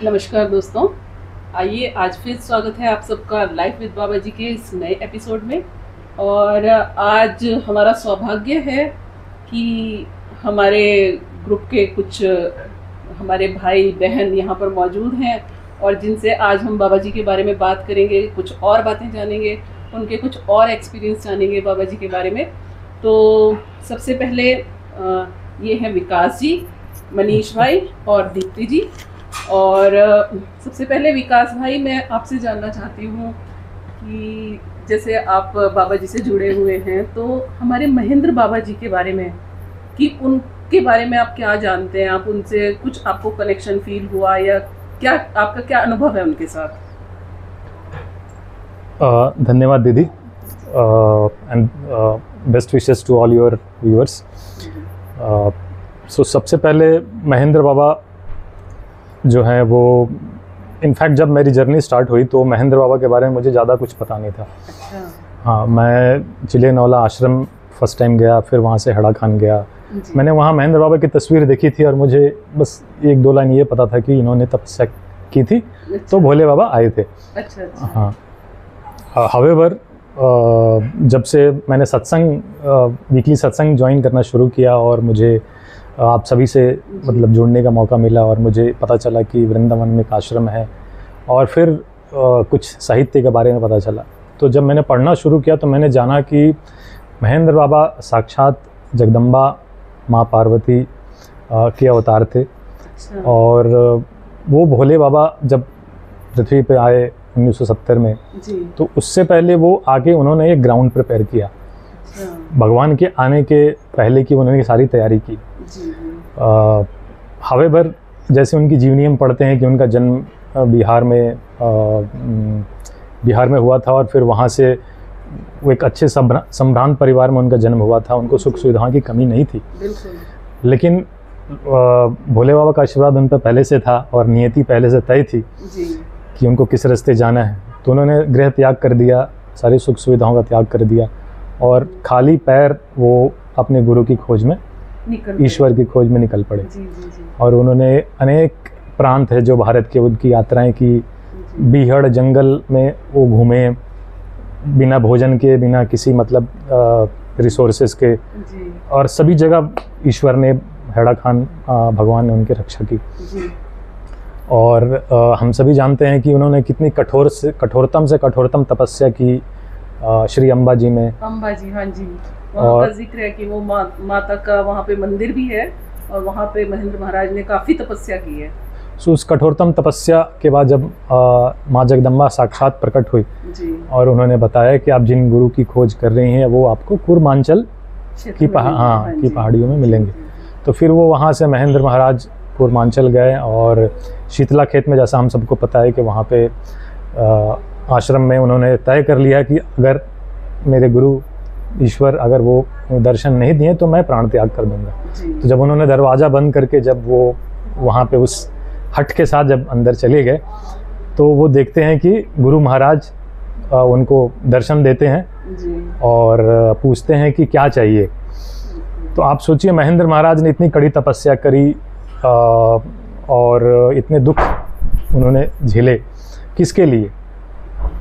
नमस्कार दोस्तों, आइए आज फिर स्वागत है आप सबका लाइफ विद बाबा जी के इस नए एपिसोड में। और आज हमारा सौभाग्य है कि हमारे ग्रुप के कुछ हमारे भाई बहन यहाँ पर मौजूद हैं और जिनसे आज हम बाबा जी के बारे में बात करेंगे, कुछ और बातें जानेंगे, उनके कुछ और एक्सपीरियंस जानेंगे बाबा जी के बारे में। तो सबसे पहले ये हैं विकास जी, मनीष भाई और दीप्ति जी। और सबसे पहले विकास भाई, मैं आपसे जानना चाहती हूँ कि जैसे आप बाबा जी से जुड़े हुए हैं, तो हमारे महेंद्र बाबा जी के बारे में, कि उनके बारे में आप क्या जानते हैं, आप उनसे कुछ आपको कनेक्शन फील हुआ या क्या आपका क्या अनुभव है उनके साथ? धन्यवाद दीदी, and best wishes to all your viewers. So सबसे पहले महेंद्र बाबा जो हैं वो, इनफैक्ट जब मेरी जर्नी स्टार्ट हुई तो महेंद्र बाबा के बारे में मुझे ज़्यादा कुछ पता नहीं था। अच्छा। हाँ, मैं चिलेनौला आश्रम फर्स्ट टाइम गया, फिर वहाँ से हड़ा खान गया। मैंने वहाँ महेंद्र बाबा की तस्वीर देखी थी और मुझे बस एक दो लाइन ये पता था कि इन्होंने तपस्या की थी। अच्छा। तो भोले बाबा आए थे। अच्छा, अच्छा। हाँ, हावेवर जब से मैंने सत्संग, वीकली सत्संग ज्वाइन करना शुरू किया और मुझे आप सभी से मतलब जुड़ने का मौका मिला और मुझे पता चला कि वृंदावन में एक आश्रम है, और फिर कुछ साहित्य के बारे में पता चला। तो जब मैंने पढ़ना शुरू किया तो मैंने जाना कि महेंद्र बाबा साक्षात जगदम्बा माँ पार्वती के अवतार थे। अच्छा। और वो भोले बाबा जब पृथ्वी पे आए 1970 में जी। तो उससे पहले वो आके उन्होंने एक ग्राउंड प्रिपेयर किया। अच्छा। भगवान के आने के पहले की उन्होंने सारी तैयारी की। जी। हावेवर जैसे उनकी जीवनी हम पढ़ते हैं कि उनका जन्म बिहार में हुआ था, और फिर वहाँ से वो एक अच्छे संभ्रांत परिवार में उनका जन्म हुआ था। उनको सुख सुविधाओं की कमी नहीं थी। बिल्कुल। लेकिन भोले बाबा का आशीर्वाद उन पर पहले से था और नियति पहले से तय थी जी। कि उनको किस रास्ते जाना है। तो उन्होंने गृह त्याग कर दिया, सारी सुख सुविधाओं का त्याग कर दिया और खाली पैर वो अपने गुरु की खोज में, ईश्वर की खोज में निकल पड़े। जी, जी, जी। और उन्होंने अनेक प्रांत है जो भारत के, उनकी यात्राएं की। बीहड़ जंगल में वो घूमे, बिना भोजन के, बिना किसी मतलब रिसोर्सेज के, जी। और और सभी जगह ईश्वर ने, हेड़ा खान भगवान ने उनकी रक्षा की। जी। और हम सभी जानते हैं कि उन्होंने कितनी कठोरतम से कठोरतम तपस्या की श्री अम्बा जी में। अम्बा जी, हाँ जी। वहाँ का जिक्र है कि वो माता का वहाँ पे मंदिर भी है और वहाँ पे महेंद्र महाराज ने काफ़ी तपस्या की है। सो उस कठोरतम तपस्या के बाद जब माँ जगदम्बा साक्षात प्रकट हुई जी। और उन्होंने बताया कि आप जिन गुरु की खोज कर रही हैं वो आपको कूर्मांचल की पहाड़ियों में मिलेंगे। तो फिर वो वहाँ से महेंद्र महाराज कूर्मांचल गए और शीतला खेत में, जैसा हम सबको पता है कि वहाँ पे आश्रम में उन्होंने तय कर लिया कि अगर मेरे गुरु ईश्वर अगर वो दर्शन नहीं दिए तो मैं प्राण त्याग कर दूंगा। तो जब उन्होंने दरवाज़ा बंद करके जब वो वहाँ पे उस हट के साथ जब अंदर चले गए तो वो देखते हैं कि गुरु महाराज उनको दर्शन देते हैं जी। और पूछते हैं कि क्या चाहिए। तो आप सोचिए, महेंद्र महाराज ने इतनी कड़ी तपस्या करी और इतने दुख उन्होंने झेले, किसके लिए?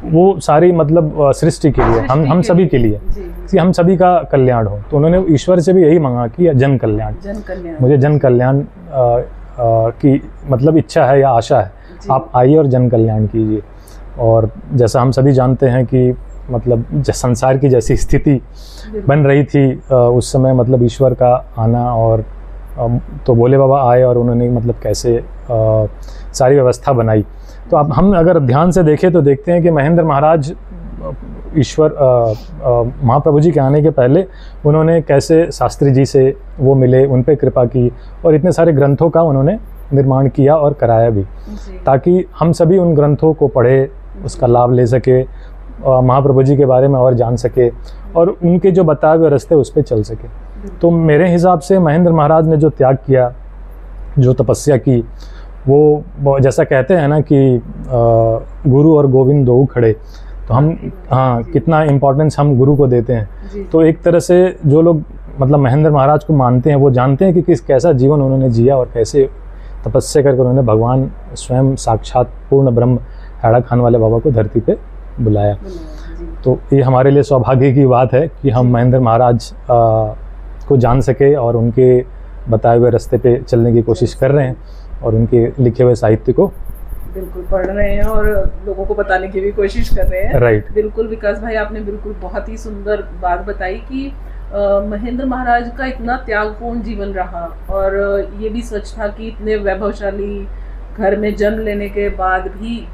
वो सारी मतलब सृष्टि के लिए, हम सभी के लिए, कि हम सभी का कल्याण हो। तो उन्होंने ईश्वर से भी यही मांगा कि जन कल्याण, मुझे जन कल्याण की मतलब इच्छा है या आशा है, आप आइए और जन कल्याण कीजिए। और जैसा हम सभी जानते हैं कि मतलब संसार की जैसी स्थिति बन रही थी उस समय, मतलब ईश्वर का आना, और तो भोले बाबा आए और उन्होंने मतलब कैसे सारी व्यवस्था बनाई। तो अब हम अगर ध्यान से देखें तो देखते हैं कि महेंद्र महाराज ईश्वर महाप्रभु जी के आने के पहले उन्होंने कैसे शास्त्री जी से वो मिले, उन पे कृपा की और इतने सारे ग्रंथों का उन्होंने निर्माण किया और कराया भी, ताकि हम सभी उन ग्रंथों को पढ़े, उसका लाभ ले सके, महाप्रभु जी के बारे में और जान सके और उनके जो बताए हुए रास्ते उस पर चल सके। तो मेरे हिसाब से महेंद्र महाराज ने जो त्याग किया, जो तपस्या की, वो जैसा कहते हैं ना कि गुरु और गोविंद दो खड़े, तो हम कितना इम्पोर्टेंस हम गुरु को देते हैं। तो एक तरह से जो लोग मतलब महेंद्र महाराज को मानते हैं वो जानते हैं कि कैसा जीवन उन्होंने जिया और कैसे तपस्या करके उन्होंने भगवान स्वयं साक्षात पूर्ण ब्रह्म हैड़ा खान वाले बाबा को धरती पे बुलाया। तो ये हमारे लिए सौभाग्य की बात है कि हम महेंद्र महाराज को जान सके और उनके बताए हुए रास्ते पे चलने की कोशिश कर रहे हैं और उनके लिखे हुए साहित्य को बिल्कुल पढ़ रहे हैं और लोगों को बताने की भी कोशिश कर रहे हैं। राइट। बिल्कुल विकास भाई, आपने बिल्कुल बहुत ही सुंदर बात बताई कि महेंद्र महाराज का इतना त्यागपूर्ण जीवन रहा और ये भी सच था कि इतने वैभवशाली घर में जन्म लेने के बाद भी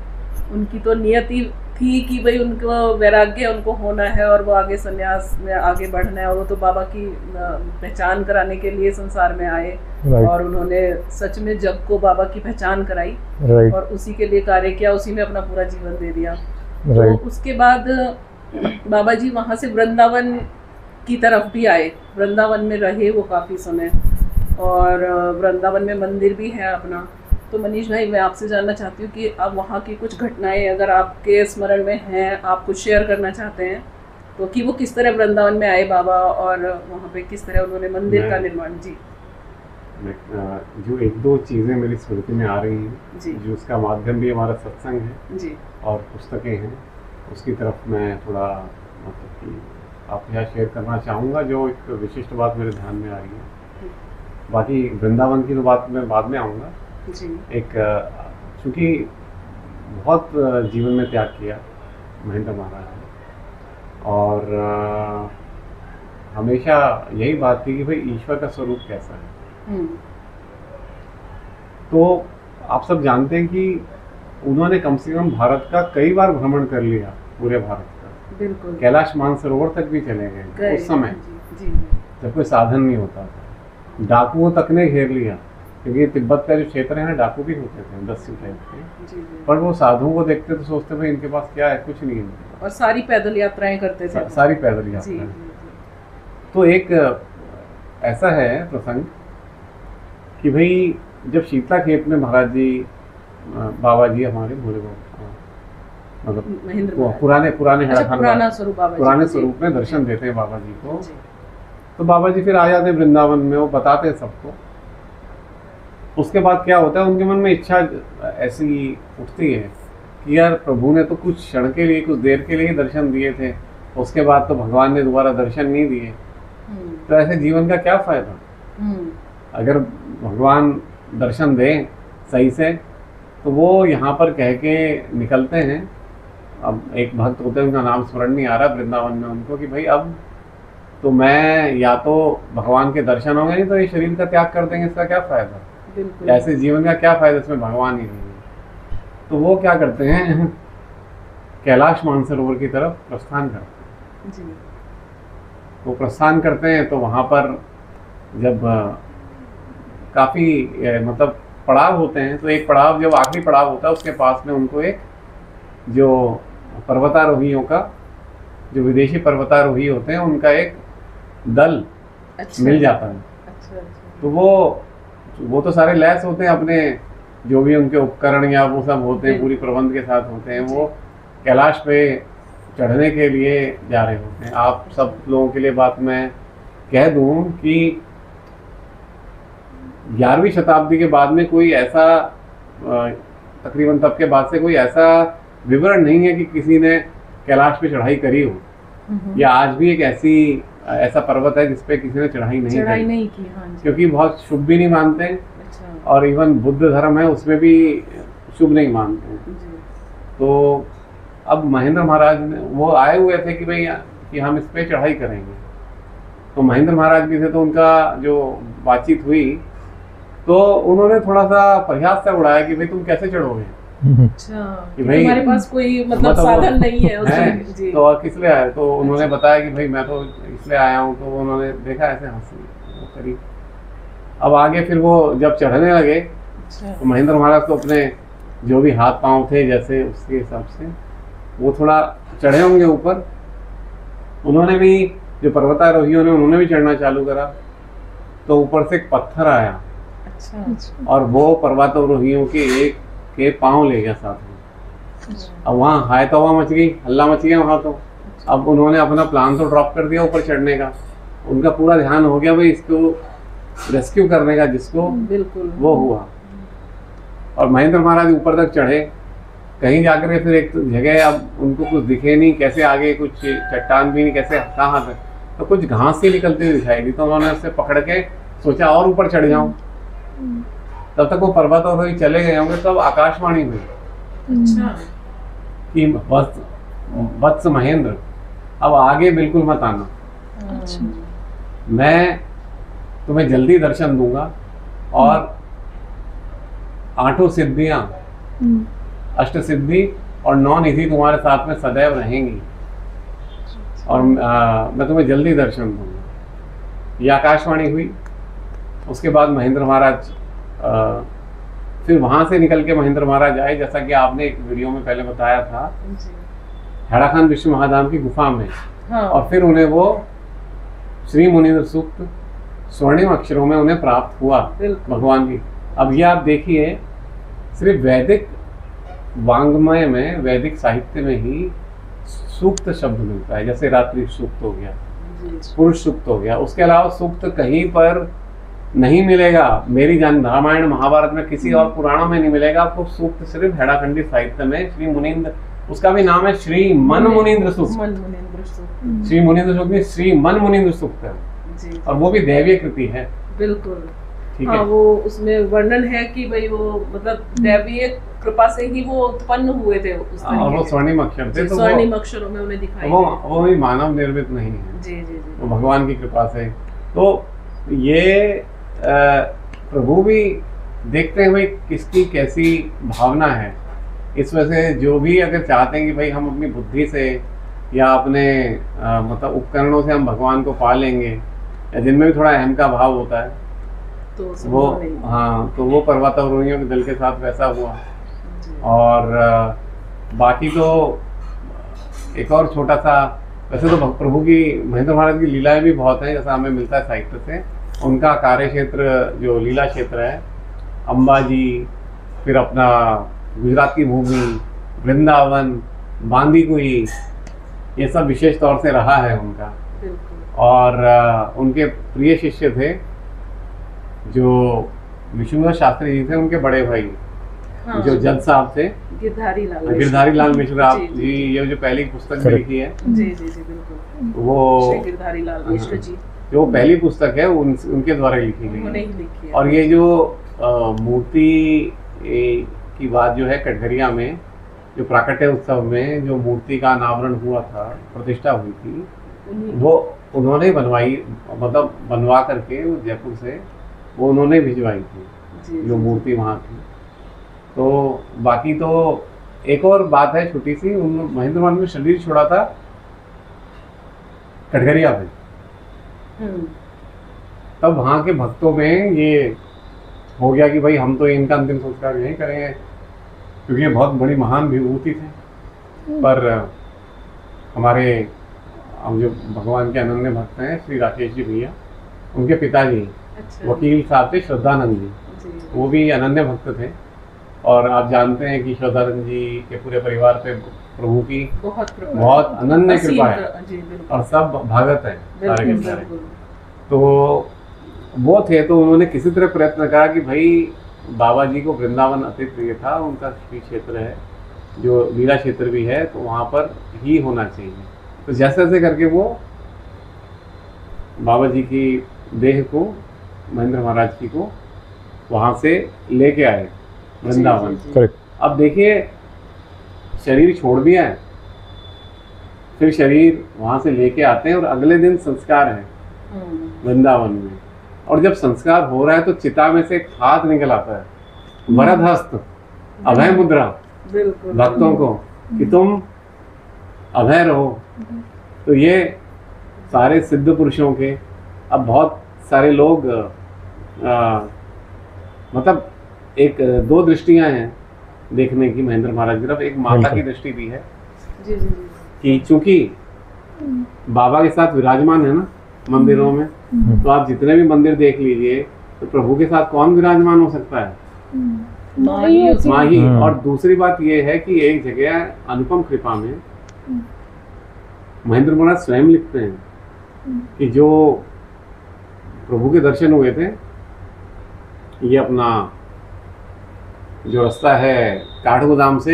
उनकी तो नियति थी कि भाई उनको वैराग्य उनको होना है और वो आगे संन्यास में आगे बढ़ना है, और वो तो बाबा की पहचान कराने के लिए संसार में आए। और उन्होंने सच में जग को बाबा की पहचान कराई और उसी के लिए कार्य किया, उसी में अपना पूरा जीवन दे दिया। तो उसके बाद बाबा जी वहाँ से वृंदावन की तरफ भी आए, वृंदावन में रहे वो काफ़ी समय और वृंदावन में मंदिर भी है अपना। तो मनीष भाई, मैं आपसे जानना चाहती हूँ कि अब वहाँ की कुछ घटनाएं अगर आपके स्मरण में हैं, आप कुछ शेयर करना चाहते हैं तो, कि वो किस तरह वृंदावन में आए बाबा और वहाँ पे किस तरह उन्होंने मंदिर का निर्माण। जी, जो एक दो चीज़ें मेरी स्मृति में आ रही हैं जो उसका माध्यम भी हमारा सत्संग है जी और पुस्तकें हैं, उसकी तरफ मैं थोड़ा मतलब कि आपके यहाँ शेयर करना चाहूँगा, जो एक विशिष्ट बात मेरे ध्यान में आ रही है। बाकी वृंदावन की तो बात मैं बाद में आऊँगा जी। एक चूँकि बहुत जीवन में त्याग किया महेंद्र महाराज ने और हमेशा यही बात थी कि भाई ईश्वर का स्वरूप कैसा है। तो आप सब जानते हैं कि उन्होंने कम से कम भारत का कई बार भ्रमण कर लिया, पूरे भारत का। बिल्कुल। कैलाश मानसरोवर तक भी चले गए उस समय जी। जब कोई साधन नहीं होता था। डाकुओं तक ने घेर लिया, क्योंकि तिब्बत का जो क्षेत्र है ना, डाकू भी होते थे दस्यु टाइप के, पर वो साधुओं को देखते तो सोचते भाई इनके पास क्या है, कुछ नहीं है। और सारी पैदल यात्राएं करते थे। सारी पैदल यात्राएं। तो एक ऐसा है प्रसंग कि भाई जब शीतला खेत में महाराज जी बाबा जी हमारे भोले बाबा मतलब पुराने पुराने स्वरूप में दर्शन देते हैं बाबा जी को। तो बाबा जी फिर आ जाते हैं वृंदावन में, वो बताते हैं सबको। उसके बाद क्या होता है, उनके मन में इच्छा ऐसी उठती है कि यार प्रभु ने तो कुछ क्षण के लिए, कुछ देर के लिए दर्शन दिए थे, उसके बाद तो भगवान ने दोबारा दर्शन नहीं दिए, तो ऐसे जीवन का क्या फायदा। अगर भगवान दर्शन दें सही से तो वो यहाँ पर कह के निकलते हैं। अब एक भक्त होते हैं, उनका नाम स्मरण नहीं आ रहा वृंदावन में उनको, कि भाई अब तो मैं या तो भगवान के दर्शन होंगे, नहीं तो ये शरीर का त्याग कर देंगे, इसका क्या फायदा, ऐसे जीवन का क्या फायदा, इसमें भगवान ही नहीं है। तो वो क्या करते हैं, कैलाश मानसरोवर की तरफ प्रस्थान करते हैं। वो प्रस्थान करते हैं तो वहाँ पर जब काफ़ी मतलब पड़ाव होते हैं, तो एक पड़ाव जब आखिरी पड़ाव होता है उसके पास में उनको एक जो पर्वतारोहियों का, जो विदेशी पर्वतारोही होते हैं, उनका एक दल मिल जाता है। तो वो तो सारे लैस होते हैं अपने जो भी उनके उपकरण या वो सब होते हैं, पूरी प्रबंध के साथ होते हैं। वो कैलाश पे चढ़ने के लिए जा रहे होते हैं। आप सब लोगों के लिए बात मैं कह दूं कि 11वीं शताब्दी के बाद में कोई ऐसा तकरीबन तब के बाद से कोई ऐसा विवरण नहीं है कि किसी ने कैलाश पे चढ़ाई करी हो, या आज भी एक ऐसा पर्वत है जिसपे किसी ने चढ़ाई नहीं की। हाँ जी। क्योंकि बहुत शुभ भी नहीं मानते हैं। अच्छा। और इवन बुद्ध धर्म है उसमें भी शुभ नहीं मानते हैं। तो अब महेंद्र महाराज ने वो आए हुए थे कि भाई कि हम इस पे चढ़ाई करेंगे। तो महेंद्र महाराज जी से तो उनका जो बातचीत हुई तो उन्होंने थोड़ा सा परिहास से उड़ाया कि भाई तुम कैसे चढ़ोगे, अच्छा कि भाई तुम्हारे पास कोई मतलब साधन नहीं है जी। तो किस लिए आए, तो उन्होंने बताया कि भाई मैं तो इसलिए आया हूँ। तो उन्होंने देखा ऐसे हंसी करी। अब आगे फिर वो जब चढ़ने लगे तो महेंद्र महाराज तो अपने जो भी हाथ पांव थे जैसे उसके हिसाब से वो थोड़ा चढ़े होंगे ऊपर। उन्होंने भी जो पर्वतारोहियों ने उन्होंने भी चढ़ना चालू करा। तो ऊपर से एक पत्थर आया। अच्छा। और वो पर्वतारोहियों के एक के पाँव ले गया साथ में। अब वहाँ हाय तौबा मच गई, हल्ला मच गया वहाँ। तो अब उन्होंने अपना प्लान तो ड्रॉप कर दिया ऊपर चढ़ने का। उनका पूरा ध्यान हो गया भाई इसको रेस्क्यू करने का, जिसको बिल्कुल वो हुआ। और महेंद्र महाराज ऊपर तक चढ़े, कहीं जाकर के फिर एक जगह अब उनको कुछ दिखे नहीं, कैसे आगे कुछ चट्टान भी नहीं, कैसे कहाँ तक, तो कुछ घास सी निकलती हुई दिखाई दी, तो उन्होंने उससे पकड़ के सोचा और ऊपर चढ़ जाऊं। तब तक वो पर्वत और वही चले गए होंगे, तब आकाशवाणी हुई अच्छा। कि वत्स महेंद्र, अब आगे बिल्कुल मत आना, अच्छा। मैं तुम्हें जल्दी दर्शन दूंगा और 8 सिद्धियां, अष्ट सिद्धि और 9 निधि तुम्हारे साथ में सदैव रहेंगी और मैं तुम्हें जल्दी दर्शन दूंगा। ये आकाशवाणी हुई। उसके बाद महेंद्र महाराज फिर वहां से निकल के महेंद्र महाराज आए, जैसा कि आपने एक वीडियो में पहले बताया था, हैराखान विष्णु महाधाम की गुफा में। हाँ। और फिर उन्हें वो श्री मुनीन्द्र सूक्त स्वर्णिम अक्षरों में उन्हें प्राप्त हुआ भगवान की। अब ये आप देखिए, सिर्फ वैदिक वांग्मय में, वैदिक साहित्य में ही सूक्त शब्द मिलता है, जैसे रात्रि सूक्त हो गया, पुरुष सूक्त हो गया, उसके अलावा सूक्त कहीं पर नहीं मिलेगा। मेरी जान रामायण महाभारत में किसी और पुराणों में नहीं मिलेगा आपको सूक्त, सिर्फ हैराखंडी साहित्य में श्री मुनीन्द्र, उसका भी नाम है श्री मन मुनीन्द्र सूक्त। श्री मुनीन्द्र सूक्त में श्री मन मुनीन्द्र सूक्त है जी। और वो भी दैवीय कृति है। बिल्कुल। ठीक हाँ, है। वो उसमें वर्णन है कि भाई वो मतलब दैवीय कृपा से ही वो उत्पन्न हुए थे उस और वो स्वर्णिम अक्षर थे, तो स्वर्णिम अक्षरों में उन्हें दिखाई वो भी मानव निर्मित नहीं है, जी जी जी, वो भगवान की कृपा से। तो ये प्रभु भी देखते हैं भाई किसकी कैसी भावना है। इस वजह से जो भी अगर चाहते हैं कि भाई हम अपनी बुद्धि से या अपने मतलब उपकरणों से हम भगवान को पा लेंगे, या जिनमें भी थोड़ा अहम का भाव होता है, तो वो हाँ, तो वो पर्वतारोहियों के दल के साथ वैसा हुआ। और बाकी तो एक और छोटा सा, वैसे तो प्रभु की महेंद्र महाराज की लीलाएं भी बहुत हैं, जैसा हमें मिलता है साहित्य से। उनका कार्य क्षेत्र जो लीला क्षेत्र है, अंबाजी, फिर अपना गुजरात की भूमि, वृंदावन, बांदीकुई, ये सब विशेष तौर से रहा है उनका। और उनके प्रिय शिष्य थे जो विष्णुदास शास्त्री जी थे, उनके बड़े भाई। हाँ। जो जज साहब थे, गिरधारी लाल मिश्र आप जी, ये जो पहली पुस्तक भी लिखी है, जी जी जी बिल्कुल, वो गिरधारी लाल मिश्र जी, जो पहली पुस्तक है उनके द्वारा लिखी गई। और ये जो मूर्ति की बात जो है, कटघरिया में जो प्राकट्य उत्सव में जो मूर्ति का अनावरण हुआ था, प्रतिष्ठा हुई थी, वो उन्होंने बनवाई, मतलब बनवा करके वो जयपुर से वो उन्होंने भिजवाई थी जो मूर्ति वहाँ थी। तो बाकी तो एक और बात है छोटी सी, महेंद्र महाराज ने शरीर छोड़ा था कटघरिया में, तब वहाँ के भक्तों में ये हो गया कि भाई हम तो इनका अंतिम संस्कार यहीं करेंगे, क्योंकि ये बहुत बड़ी महान विभूति थे। पर हमारे हम जो भगवान के अनन्य भक्त हैं श्री राकेश जी भैया, उनके पिताजी वकील साहब थे श्रद्धानंद जी, वो भी अनन्य भक्त थे। और आप जानते हैं कि श्रद्धानंद जी के पूरे परिवार पे प्रभु की बहुत अनन्य कृपा है और सब भगत है सारे के सारे। तो वो थे, तो उन्होंने किसी तरह प्रयत्न करा कि भाई बाबा जी को वृंदावन अति प्रिय था, उनका श्री क्षेत्र है जो लीला क्षेत्र भी है, तो वहाँ पर ही होना चाहिए। तो जैसे जैसे करके वो बाबा जी की देह को, महेंद्र महाराज जी को वहाँ से लेके आए वृंदावन। अब देखिए, शरीर छोड़ दिया है, फिर शरीर वहाँ से लेके आते हैं और अगले दिन संस्कार है वृंदावन में। और जब संस्कार हो रहा है तो चिता में से एक हाथ निकल आता है, वरद हस्त, अभय मुद्रा भक्तों को कि तुम अभय रहो। तो ये सारे सिद्ध पुरुषों के, अब बहुत सारे लोग मतलब एक दो दृष्टियां हैं देखने की महेंद्र महाराज की तरफ। एक माता की दृष्टि भी है कि चूंकि बाबा के साथ विराजमान है ना मंदिरों में, तो आप जितने भी मंदिर देख लीजिए, तो प्रभु के साथ कौन विराजमान हो सकता है? माँ ही। और दूसरी बात ये है कि एक जगह अनुपम कृपा में महेंद्र महाराज स्वयं लिखते हैं कि जो प्रभु के दर्शन हुए थे, ये अपना जो रास्ता है काठगोदाम से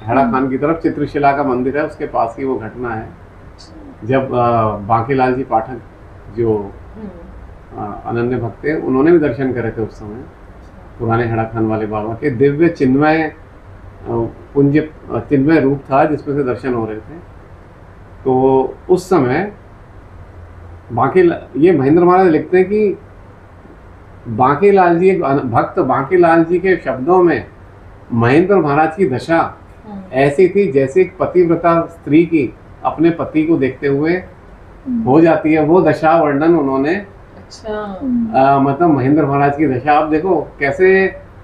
हैड़ा खान की तरफ, चित्रशिला का मंदिर है उसके पास की वो घटना है, जब बांकीलाल जी पाठक जो अनन्य भक्त थे, उन्होंने भी दर्शन करे थे उस समय पुराने हैड़ा खान वाले बाबा के। दिव्य चिन्मय पुंज चिन्मय रूप था जिसमें से दर्शन हो रहे थे। तो उस समय ये महेंद्र महाराज लिखते हैं कि बांकीलाल जी, भक्त बांकीलाल जी के शब्दों में महेंद्र महाराज की दशा ऐसी थी जैसे एक पतिव्रता स्त्री की अपने पति को देखते हुए हो जाती है, वो दशा वर्णन उन्होंने। अच्छा। मतलब महेंद्र महाराज की दशा आप देखो कैसे,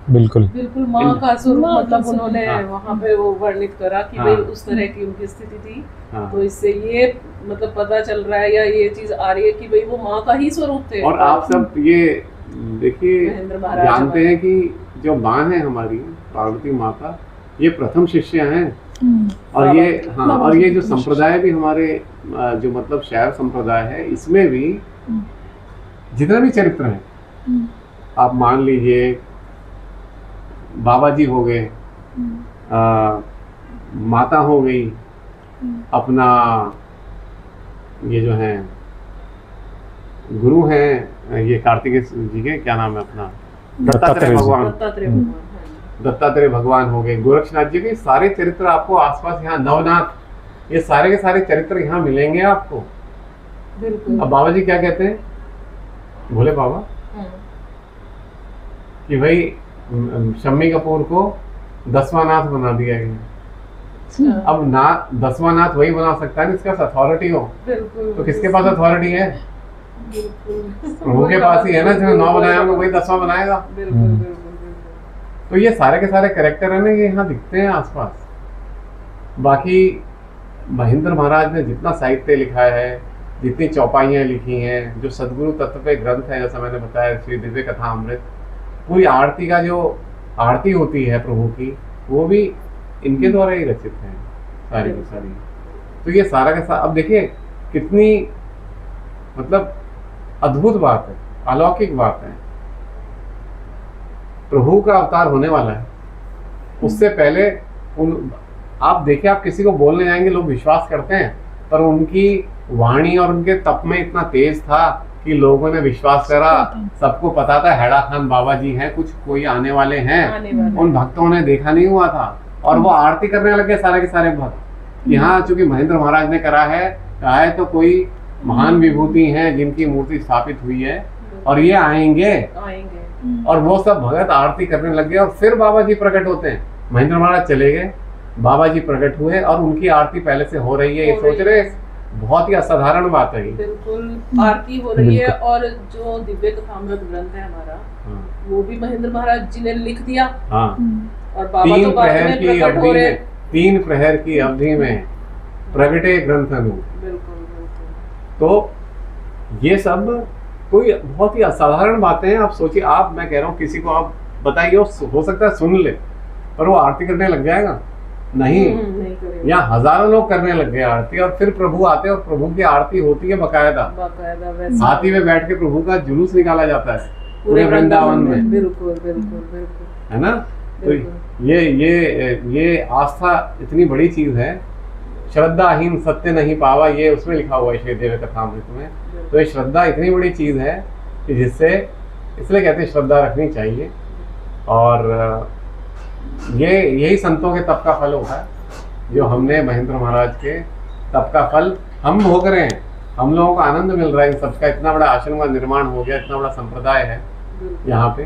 बिल्कुल माँ का स्वरूप, मतलब उन्होंने वहाँ पे वो वर्णित करा कि भाई उस तरह की उनकी स्थिति थी। तो इससे ये मतलब पता चल रहा है या ये चीज आ रही है कि भाई वो माँ का ही स्वरूप थे। और आप सब ये देखिए जानते हैं कि जो माँ है हमारी पार्वती माता, ये प्रथम शिष्य हैं। और ये और ये जो संप्रदाय भी हमारे जो मतलब शैव संप्रदाय है, इसमें भी जितने भी चरित्र हैं, आप मान लीजिए बाबा जी हो गए, माता हो गई, अपना ये जो है गुरु हैं, ये कार्तिकेय जी के क्या नाम है अपना, दत्तात्रेय भगवान, दत्तात्रेय भगवान हो गए, गोरक्षनाथ जी के सारे चरित्र आपको आसपास यहाँ, नवनाथ, ये सारे के सारे चरित्र यहाँ मिलेंगे आपको। अब बाबा जी क्या कहते हैं, भोले बाबा, कि भाई शम्मी कपूर को 10वां नाथ बना दिया गया। अब ना 10वां नाथ वही बना सकता है जिसके पास अथॉरिटी हो। तो किसके पास अथॉरिटी है? प्रभु के पास ही है ना, जिसने 9 बनाया होगा वही 10वां बनाएगा। तो ये सारे के सारे कैरेक्टर है ना, ये यहाँ दिखते हैं आसपास। बाकी महेंद्र महाराज ने जितना साहित्य लिखा है, जितनी चौपाइयाँ लिखी हैं, जो सदगुरु तत्व पे ग्रंथ है, जैसा मैंने बताया श्री दिव्य कथा अमृत, पूरी आरती का जो आरती होती है प्रभु की, वो भी इनके द्वारा ही रचित है सारी की सारी। तो ये सारा का सारा, अब देखिए कितनी मतलब अद्भुत बात है, अलौकिक बात है। प्रभु का अवतार होने वाला है, उससे पहले आप देखिए, आप किसी को बोलने जाएंगे लोग विश्वास करते हैं, पर उनकी वाणी और उनके तप में इतना तेज था कि लोगों ने विश्वास करा। सबको पता था हैड़ा खान बाबा जी हैं, कुछ कोई आने वाले हैं। उन भक्तों ने देखा नहीं हुआ था और वो आरती करने लगे सारे के सारे भक्त। यहाँ चूंकि महेंद्र महाराज ने कहा है तो कोई महान विभूति हैं जिनकी मूर्ति स्थापित हुई है और ये आएंगे। और वो सब भगत आरती करने लगे और फिर बाबा जी प्रकट होते हैं। महेंद्र महाराज चले गए, बाबा जी प्रकट हुए और उनकी आरती पहले से हो रही है। ये सोच रहे बहुत ही असाधारण बात है। बिल्कुल आरती हो रही है। और जो दिव्य कथामृत ग्रंथ है हमारा, वो भी महेंद्र महाराज जी ने लिख दिया। और बाबा तो बाद में प्रकट हो रहे। 3 प्रहर की अवधि में प्रगटे ग्रंथ अनु। तो ये सब कोई बहुत ही असाधारण बातें हैं। आप सोचिए, आप, मैं कह रहा हूँ किसी को आप बताइए, हो सकता है सुन ले, पर वो आरती करने लग जाएगा? नहीं यहाँ हजारों लोग करने लग गए आरती। और फिर प्रभु आते हैं और प्रभु की आरती होती है बकायदा। हाथी में बैठ के प्रभु का जुलूस निकाला जाता है पूरे वृंदावन में। बिल्कुल बिल्कुल बिल्कुल, है ना। तो ये आस्था इतनी बड़ी चीज है। श्रद्धाहीन सत्य नहीं पावा, ये उसमें लिखा हुआ है श्री दिव्य कथामृत में। तो ये श्रद्धा इतनी बड़ी चीज है कि जिससे, इसलिए कहते हैं श्रद्धा रखनी चाहिए। और यही संतों के तप का फल होता है, जो हमने महेंद्र महाराज के तप का फल हम भोग रहे हैं। हम लोगों को आनंद मिल रहा है इन सबका। इतना बड़ा आश्रम का निर्माण हो गया, इतना बड़ा संप्रदाय है यहाँ पे।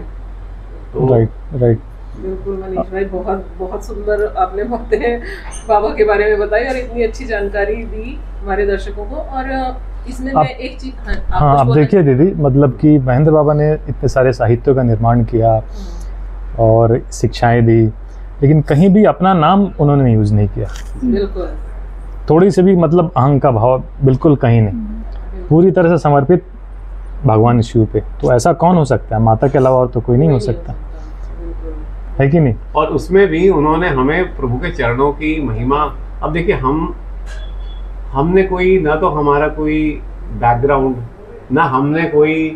तो राइट बिल्कुल मनीष भाई, बहुत बहुत सुंदर आपने बातें बाबा के बारे में बताई और इतनी अच्छी जानकारी दी हमारे दर्शकों को। और इसमें मैं एक चीज आप देखिए दीदी, मतलब कि महेंद्र बाबा ने इतने सारे साहित्यों का निर्माण किया और शिक्षाएं दी, लेकिन कहीं भी अपना नाम उन्होंने यूज नहीं किया। बिल्कुल थोड़ी से भी मतलब अहं का भाव बिल्कुल कहीं नहीं, पूरी तरह से समर्पित भगवान शिव पे। तो ऐसा कौन हो सकता है? माता के अलावा और तो कोई नहीं हो सकता, है कि नहीं। और उसमें भी उन्होंने हमें प्रभु के चरणों की महिमा, अब देखिए हमने कोई, ना तो हमारा कोई बैकग्राउंड, ना हमने कोई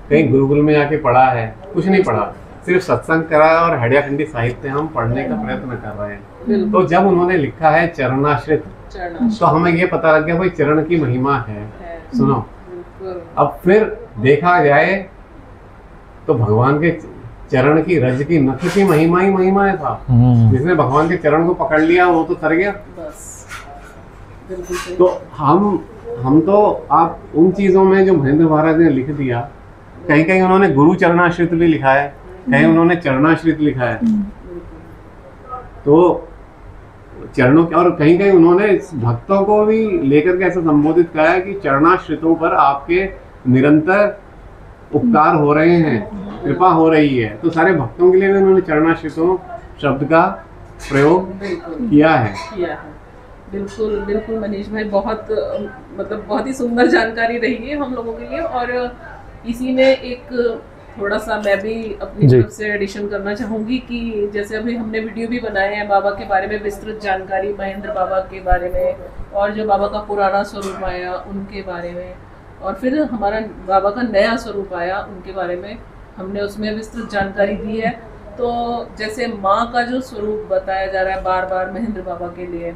कहीं गुरुकुल में जाके पढ़ा है, कुछ नहीं पढ़ा। सिर्फ सत्संग करा और हडियाखंडी साहित्य हम पढ़ने का प्रयत्न कर रहे हैं। तो जब उन्होंने लिखा है चरणाश्रित, तो हमें ये पता लग गया भाई चरण की महिमा है। सुनो, अब फिर देखा जाए तो भगवान के चरण की रज की नख की महिमा ही महिमा है था। जिसने भगवान के चरण को पकड़ लिया वो तो तर गया। तो हम तो आप उन चीजों में जो महेंद्र महाराज ने लिख दिया, कहीं कहीं उन्होंने गुरु चरणाश्रित भी लिखा है, कहीं उन्होंने चरणाश्रित लिखा है। तो चरणों के, और कहीं कहीं उन्होंने भक्तों को भी लेकर के ऐसा संबोधित किया है कि चरणाश्रितों पर आपके निरंतर उपकार हो रहे हैं, कृपा हो रही है। तो सारे भक्तों के लिए भी उन्होंने चरणाश्रितों शब्द का प्रयोग किया है। बिल्कुल बिल्कुल मनीष भाई, बहुत मतलब बहुत ही सुंदर जानकारी रही है हम लोगों के लिए। और इसी में एक थोड़ा सा मैं भी अपनी तरफ से एडिशन करना चाहूँगी कि जैसे अभी हमने वीडियो भी बनाए हैं बाबा के बारे में, विस्तृत जानकारी महेंद्र बाबा के बारे में, और जो बाबा का पुराना स्वरूप आया उनके बारे में, और फिर हमारा बाबा का नया स्वरूप आया उनके बारे में हमने उसमें विस्तृत जानकारी दी है। तो जैसे माँ का जो स्वरूप बताया जा रहा है बार बार महेंद्र बाबा के लिए,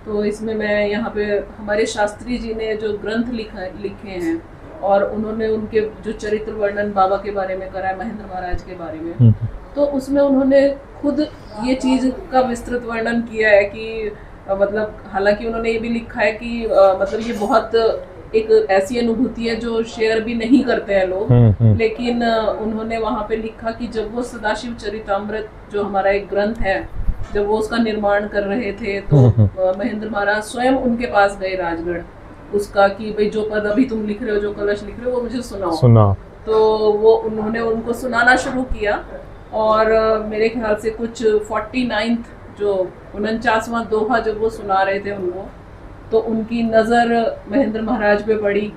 तो इसमें मैं यहाँ पे हमारे शास्त्री जी ने जो ग्रंथ लिखे हैं और उन्होंने उनके जो चरित्र वर्णन बाबा के बारे में करा है, महेंद्र महाराज के बारे में, तो उसमें उन्होंने खुद ये चीज़ का विस्तृत वर्णन किया है कि मतलब हालांकि उन्होंने ये भी लिखा है कि मतलब ये बहुत एक ऐसी अनुभूति है जो शेयर भी नहीं करते हैं लोग, लेकिन उन्होंने वहाँ पे लिखा कि जब वो सदाशिव चरितामृत जो हमारा एक ग्रंथ है, जब वो उसका निर्माण कर रहे थे तो महेंद्र महाराज स्वयं उनके पास गए राजगढ़ उसका कि भाई जो पद अभी तुम लिख रहे हो, जो कलश लिख रहे हो वो मुझे सुनाओ। तो वो उन्होंने उनको सुनाना शुरू किया और मेरे ख्याल से कुछ 49th जो 49वां दोहा जब वो सुना रहे थे उनको, तो उनकी नज़र महेंद्र महाराज पे पड़ी।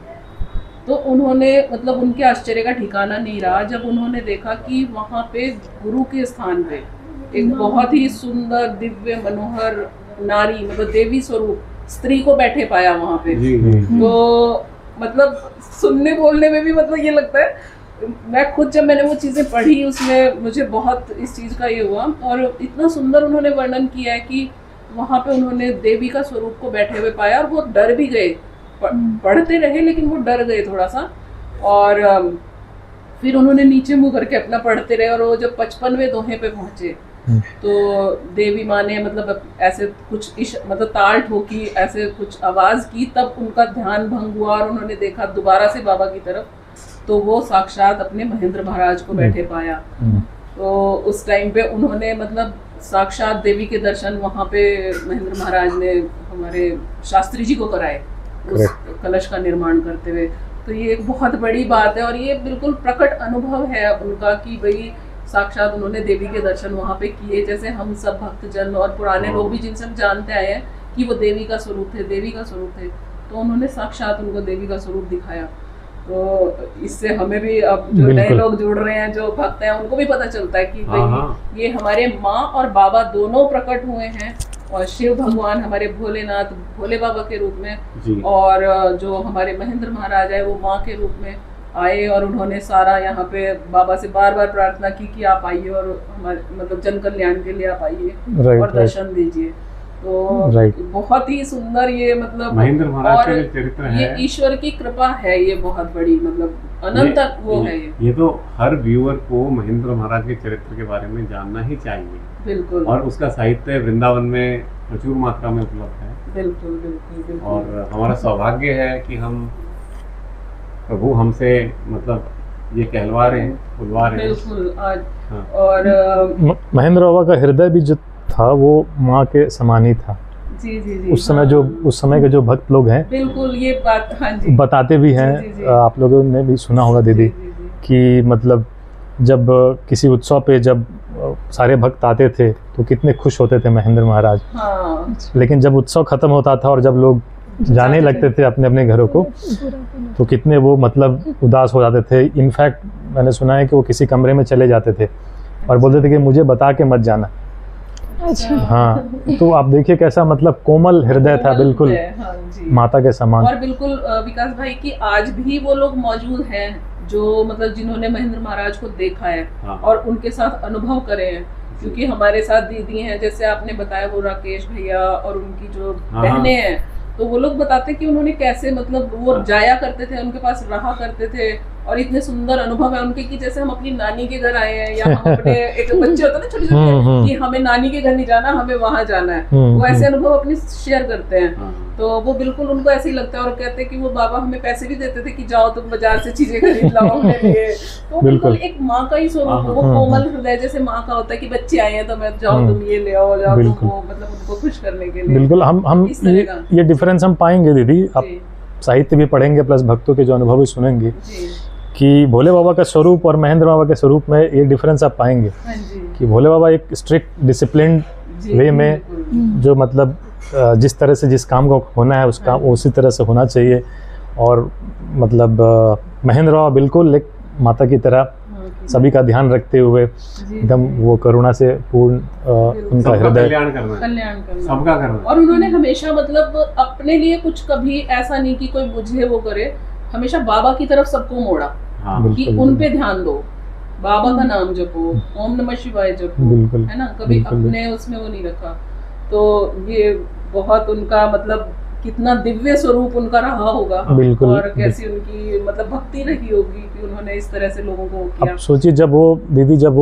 तो उन्होंने मतलब उनके आश्चर्य का ठिकाना नहीं रहा जब उन्होंने देखा कि वहाँ पे गुरु के स्थान पे एक बहुत ही सुंदर दिव्य मनोहर नारी मतलब देवी स्वरूप स्त्री को बैठे पाया वहाँ पे। तो मतलब सुनने बोलने में भी मतलब ये लगता है, मैं खुद जब मैंने वो चीज़ें पढ़ी उसमें मुझे बहुत इस चीज़ का ये हुआ। और इतना सुंदर उन्होंने वर्णन किया है कि वहाँ पे उन्होंने देवी का स्वरूप को बैठे हुए पाया और वो डर भी गए, पढ़ते रहे लेकिन वो डर गए थोड़ा सा। और फिर उन्होंने नीचे मुँह करके अपना पढ़ते रहे और वो जब 55वें दोहे पे पहुँचे तो देवी माँ ने मतलब ऐसे कुछ मतलब ताल ठोकी, ऐसे कुछ आवाज़ की, तब उनका ध्यान भंग हुआ और उन्होंने देखा दोबारा से बाबा की तरफ, तो वो साक्षात अपने महेंद्र महाराज को बैठे पाया। तो उस टाइम पे उन्होंने मतलब साक्षात देवी के दर्शन वहाँ पे महेंद्र महाराज ने हमारे शास्त्री जी को कराए उस कलश का निर्माण करते हुए। तो ये एक बहुत बड़ी बात है और ये बिल्कुल प्रकट अनुभव है उनका कि भाई साक्षात उन्होंने देवी के दर्शन वहाँ पे किए। जैसे हम सब भक्तजन और पुराने लोग भी जिनसे हम जानते आए हैं कि वो देवी का स्वरूप थे, देवी का स्वरूप थे, तो उन्होंने साक्षात उनको देवी का स्वरूप दिखाया। तो इससे हमें भी अब जो नए लोग जुड़ रहे हैं, जो भक्त हैं, उनको भी पता चलता है कि भाई ये हमारे माँ और बाबा दोनों प्रकट हुए हैं और शिव भगवान हमारे भोलेनाथ भोले बाबा के रूप में और जो हमारे महेंद्र महाराज है वो माँ के रूप में आए और उन्होंने सारा यहाँ पे बाबा से बार बार प्रार्थना की कि आप आइए और हमारे मतलब जन कल्याण के लिए आप आइए और दर्शन दीजिए। तो बहुत ही सुंदर ये मतलब महेंद्र महाराज का चरित्र है, ये ईश्वर की कृपा है, ये बहुत बड़ी मतलब अनंत वो है ये तो हर व्यूअर को महेंद्र महाराज के चरित्र के बारे में जानना ही चाहिए। बिल्कुल। और उसका साहित्य वृंदावन में प्रचुर मात्रा में उपलब्ध है। बिल्कुल बिल्कुल बिल्कुल। और हमारा सौभाग्य है कि हम प्रभु हमसे मतलब ये कहलवा रहे हैं, बुलवा रहे हैं। बिल्कुल आज और महेंद्र बाबा का हृदय भी जो था वो माँ के समान ही था। जी जी जी। उस समय जो उस समय के जो भक्त लोग हैं बिल्कुल ये बात हाँ जी बताते भी हैं। जी, जी, जी। आप लोगों ने भी सुना होगा दीदी कि मतलब जब किसी उत्सव पे जब सारे भक्त आते थे तो कितने खुश होते थे महेंद्र महाराज। हाँ। लेकिन जब उत्सव खत्म होता था और जब लोग जाने लगते थे अपने अपने घरों को तो कितने वो मतलब उदास हो जाते थे। इनफैक्ट मैंने सुना है कि वो किसी कमरे में चले जाते थे और बोलते थे कि मुझे बता के मत जाना। अच्छा। हाँ, तो आप देखिए कैसा मतलब कोमल हृदय था, बिल्कुल हाँ जी। माता के समान। और बिल्कुल विकास भाई की आज भी वो लोग मौजूद हैं जो मतलब जिन्होंने महेंद्र महाराज को देखा है हाँ। और उनके साथ अनुभव करे हैं, क्योंकि हमारे साथ दीदी हैं, जैसे आपने बताया वो राकेश भैया और उनकी जो बहनें हैं, तो वो लोग बताते कि उन्होंने कैसे मतलब वो जाया करते थे, उनके पास रहा करते थे, और इतने सुंदर अनुभव है उनके कि जैसे हम अपनी नानी के घर आए हैं, या हम अपने एक बच्चे होते हैं ना छोटे छोटे कि हमें नानी के घर नहीं जाना, हमें वहां जाना है, वो ऐसे अनुभव अपने शेयर करते हैं। तो वो बिल्कुल उनको ऐसे ही लगता है, और कहते हैं कि वो बाबा हमें पैसे भी देते थे कि जाओ तुम बाजार से चीजें खरीद लाओ अपने लिए। तो बिल्कुल एक माँ का ही स्वरूप, वो कोमल हृदय जैसे माँ का होता है कि बच्चे आए हैं तो मैं जाओ तुम ये ले आओ, जाओ तुम वो, मतलब उनको खुश करने के लिए। बिल्कुल हम ये डिफरेंस हम पाएंगे दीदी, आप साहित्य भी पढ़ेंगे प्लस भक्तों के जो अनुभव भी सुनेंगे कि भोले बाबा का स्वरूप और महेंद्र बाबा के स्वरूप में ये डिफरेंस आप पाएंगे कि भोले बाबा एक स्ट्रिक्ट डिसिप्लिन वे में, जो मतलब जिस तरह से जिस काम को होना है उस काम उसी तरह से होना चाहिए, और मतलब महेंद्र बाबा बिल्कुल एक माता की तरह सभी का ध्यान रखते हुए एकदम वो करुणा से पूर्ण उनका हृदय कल्याण करना सबका करना। और उन्होंने हमेशा मतलब अपने लिए कुछ कभी ऐसा नहीं कि कोई मुझे वो करे, हमेशा बाबा की तरफ सबको मोड़ा कि उन पे ध्यान दो, बाबा का नाम जपो, ओम नमः शिवाय जपो, है ना, कभी अपने उसमें वो नहीं रखा। तो ये बहुत उनका मतलब कितना दिव्य स्वरूप उनका रहा होगा, और कैसी उनकी मतलब भक्ति रही होगी कि उन्होंने इस तरह से लोगों को किया। अब सोचिए जब वो दीदी जब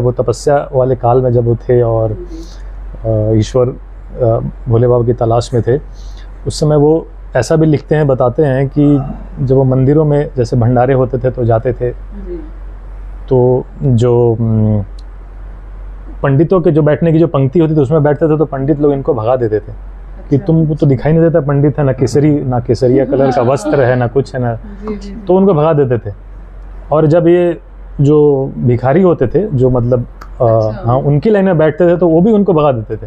वो तपस्या वाले काल में जब वो थे और ईश्वर भोले बाबा की तलाश में थे, उस समय वो ऐसा भी लिखते हैं, बताते हैं कि जब वो मंदिरों में जैसे भंडारे होते थे तो जाते थे, तो जो पंडितों के जो बैठने की जो पंक्ति होती थी उसमें बैठते थे, तो पंडित लोग इनको भगा देते थे कि तुमको तो दिखाई नहीं देता पंडित है, ना केसरिया कलर का वस्त्र है, ना कुछ है ना, तो उनको भगा देते थे। और जब ये जो भिखारी होते थे जो मतलब हाँ उनकी लाइन में बैठते थे, तो वो भी उनको भगा देते थे